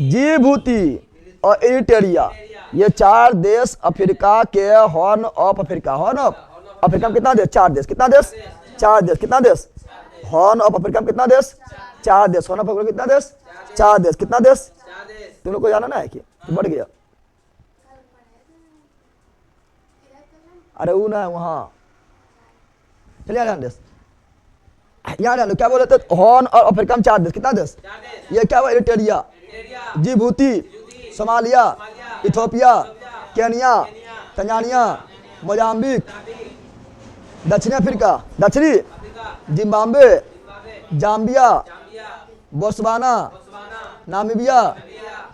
जिबूती और इरिट्रिया। ये 4 देश अफ्रीका के horn of Africa, horn of Africa में कितना देश, 4 देश, कितना देश, 4 देश, कितना देश, हॉर्न ऑफ अफ्रीका में कितना देश, 4 देश, हॉर्न ऑफ अफ्रीका कितना देश, 4 देश, कितना देश, तुम लोग को जाना ना है कि बढ़ गया, अरे वो ना है वहाँ, चलिए ध्यान देश, यहाँ ध्यान दो, क्या बोले थे, हॉर्न और अफ्रीका में 4 देश, कितना देश, ये क्या हुआ, Eritrea, Djibouti, Somalia, Ethiopia, Kenya, Tanzania, Mozambique, दक्षिण अफ्रीका, दक्षिणी Zimbabwe, Zambia, Botswana, Namibia,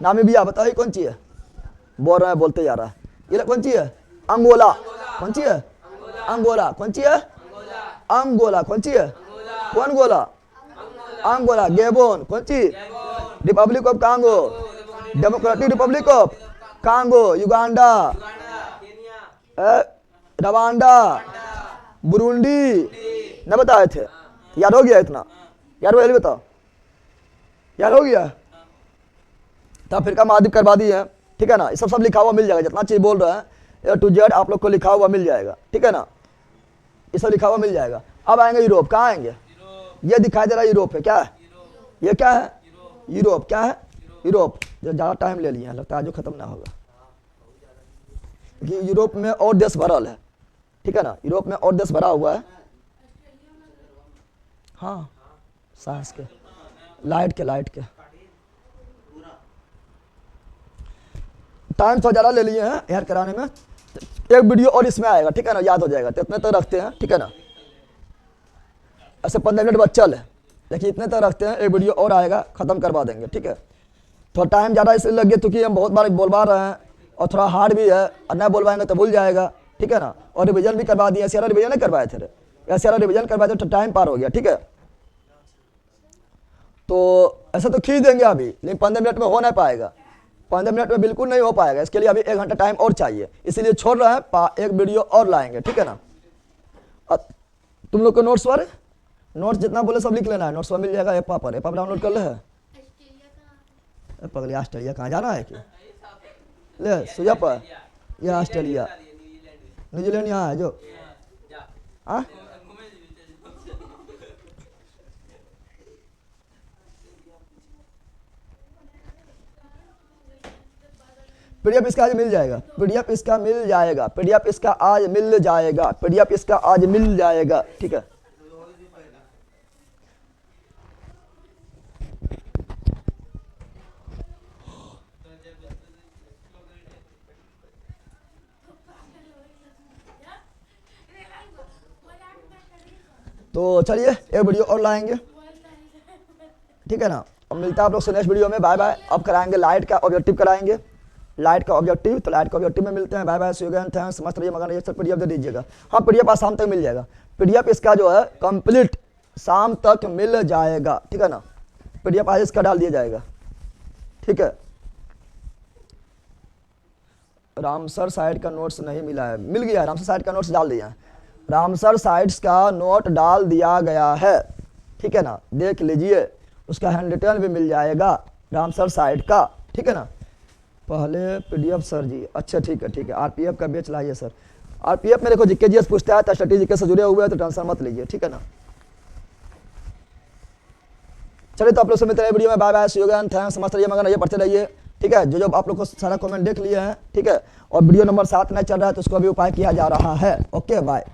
Namibia, बताओ ये कौन सी है, बोल रहा है, बोलते जा रहा है, ये कौन सी है, अंगोला, कौन सी है, अंगोला, कौन सी है, अंगोला, कौन सी है, कौन गोला, अंगोला, गेबोन, कौन सी, Republic of Congo, Democratic Republic of Congo, Uganda, Rwanda, Burundi, न बताए थे, याद हो गया इतना, याद हो, बताओ याद हो गया, तो अफ्रीका महाद्वीप करवा दी है, ठीक है ना, ये सब लिखा हुआ मिल जाएगा, जितना चीज बोल रहे हैं A to Z आप लोग को लिखा हुआ मिल जाएगा, ठीक है ना, ये सब लिखा हुआ मिल जाएगा। अब आएंगे यूरोप, कहाँ आएंगे, ये दिखाई दे रहा है यूरोप है, क्या है, ये क्या है, यूरोप, क्या है, यूरोप, जो ज़्यादा टाइम ले लिया लगता है जो खत्म ना होगा, क्योंकि यूरोप में और देश भरल है, ठीक है ना, यूरोप में और देश भरा हुआ है, हाँ सांस के, लाइट के टाइम थोड़ा ज़्यादा ले लिए हैं यार कराने में, एक वीडियो और इसमें आएगा, ठीक है ना, याद हो जाएगा, तो इतने तक रखते हैं, ठीक है ना, ऐसे 15 मिनट बच्चल है, देखिए इतने तक रखते हैं, एक वीडियो और आएगा, ख़त्म करवा देंगे, ठीक है। थोड़ा टाइम ज़्यादा इसलिए लग गया क्योंकि हम बहुत बार बोलवा रहे हैं और थोड़ा हार्ड भी है, और नहीं बोलवाएंगे तो भूल जाएगा, ठीक है ना, और रिविजन भी करवा दिया, सारा रिविजन नहीं करवाए थे, ऐसे सारा रिविजन करवाए थे तो टाइम पार हो गया, ठीक है। तो ऐसा तो खींच देंगे अभी, लेकिन 15 मिनट में हो नहीं पाएगा, 15 मिनट में बिल्कुल नहीं हो पाएगा, इसके लिए अभी 1 घंटा टाइम और चाहिए, इसीलिए छोड़ रहे हैं, एक वीडियो और लाएंगे, ठीक है ना। तुम लोग को नोट्स पर, नोट्स जितना बोले सब लिख लेना है, नोट्स पर मिल जाएगा, ऐप पर डाउनलोड कर ले है, पगले ऑस्ट्रेलिया कहाँ जाना है कि ले सुजा पर, यह ऑस्ट्रेलिया, न्यूजीलैंड यहाँ है जो, हाँ पीडीएफ इसका आज मिल जाएगा, पीडीएफ इसका मिल जाएगा, पीडीएफ इसका आज मिल जाएगा, पीडीएफ इसका आज मिल जाएगा, ठीक है। तो चलिए एक वीडियो और लाएंगे, ठीक है ना, अब मिलता है आप लोग से नेक्स्ट वीडियो में, बाय बाय। अब कराएंगे लाइट का ऑब्जेक्टिव कराएंगे, लाइट का ऑब्जेक्टिव, तो लाइट का ऑब्जेक्टिव में मिलते हैं, bye bye, see you again, thanks, मस्त रहिए, मगर ये सर पीडीएफ दे दीजिएगा, हाँ पीडीएफ आज शाम तक मिल जाएगा, पीडीएफ इसका जो है कंप्लीट शाम तक मिल जाएगा, ठीक है ना, पीडीएफ आज इसका डाल दिया जाएगा, ठीक है। रामसर साइट का नोट्स नहीं मिला है, मिल गया है, रामसर साइट का नोट्स डाल दिया है, रामसर साइट्स का नोट डाल दिया गया है, ठीक है ना, देख लीजिए, उसका हैंड रिटर्न भी मिल जाएगा रामसर साइट का, ठीक है ना। पहले पीडीएफ सर जी, अच्छा ठीक है, आरपीएफ का बैच लाइए सर। आरपीएफ में देखो जीके जीएस पूछता है तो स्टडी जीके से जुड़े हुए हैं तो टेंशन मत लीजिए, ठीक है ना। चलिए तो आप लोग से मिलते हैं वीडियो में, bye bye, see you again, thanks, मस्त रहिए, मगर ये पढ़ते रहिए, ठीक है। जो आप लोग को सारा कमेंट देख लिए हैं, ठीक है, और वीडियो नंबर 7 नहीं चल रहा है तो उसको भी उपाय किया जा रहा है। Okay bye.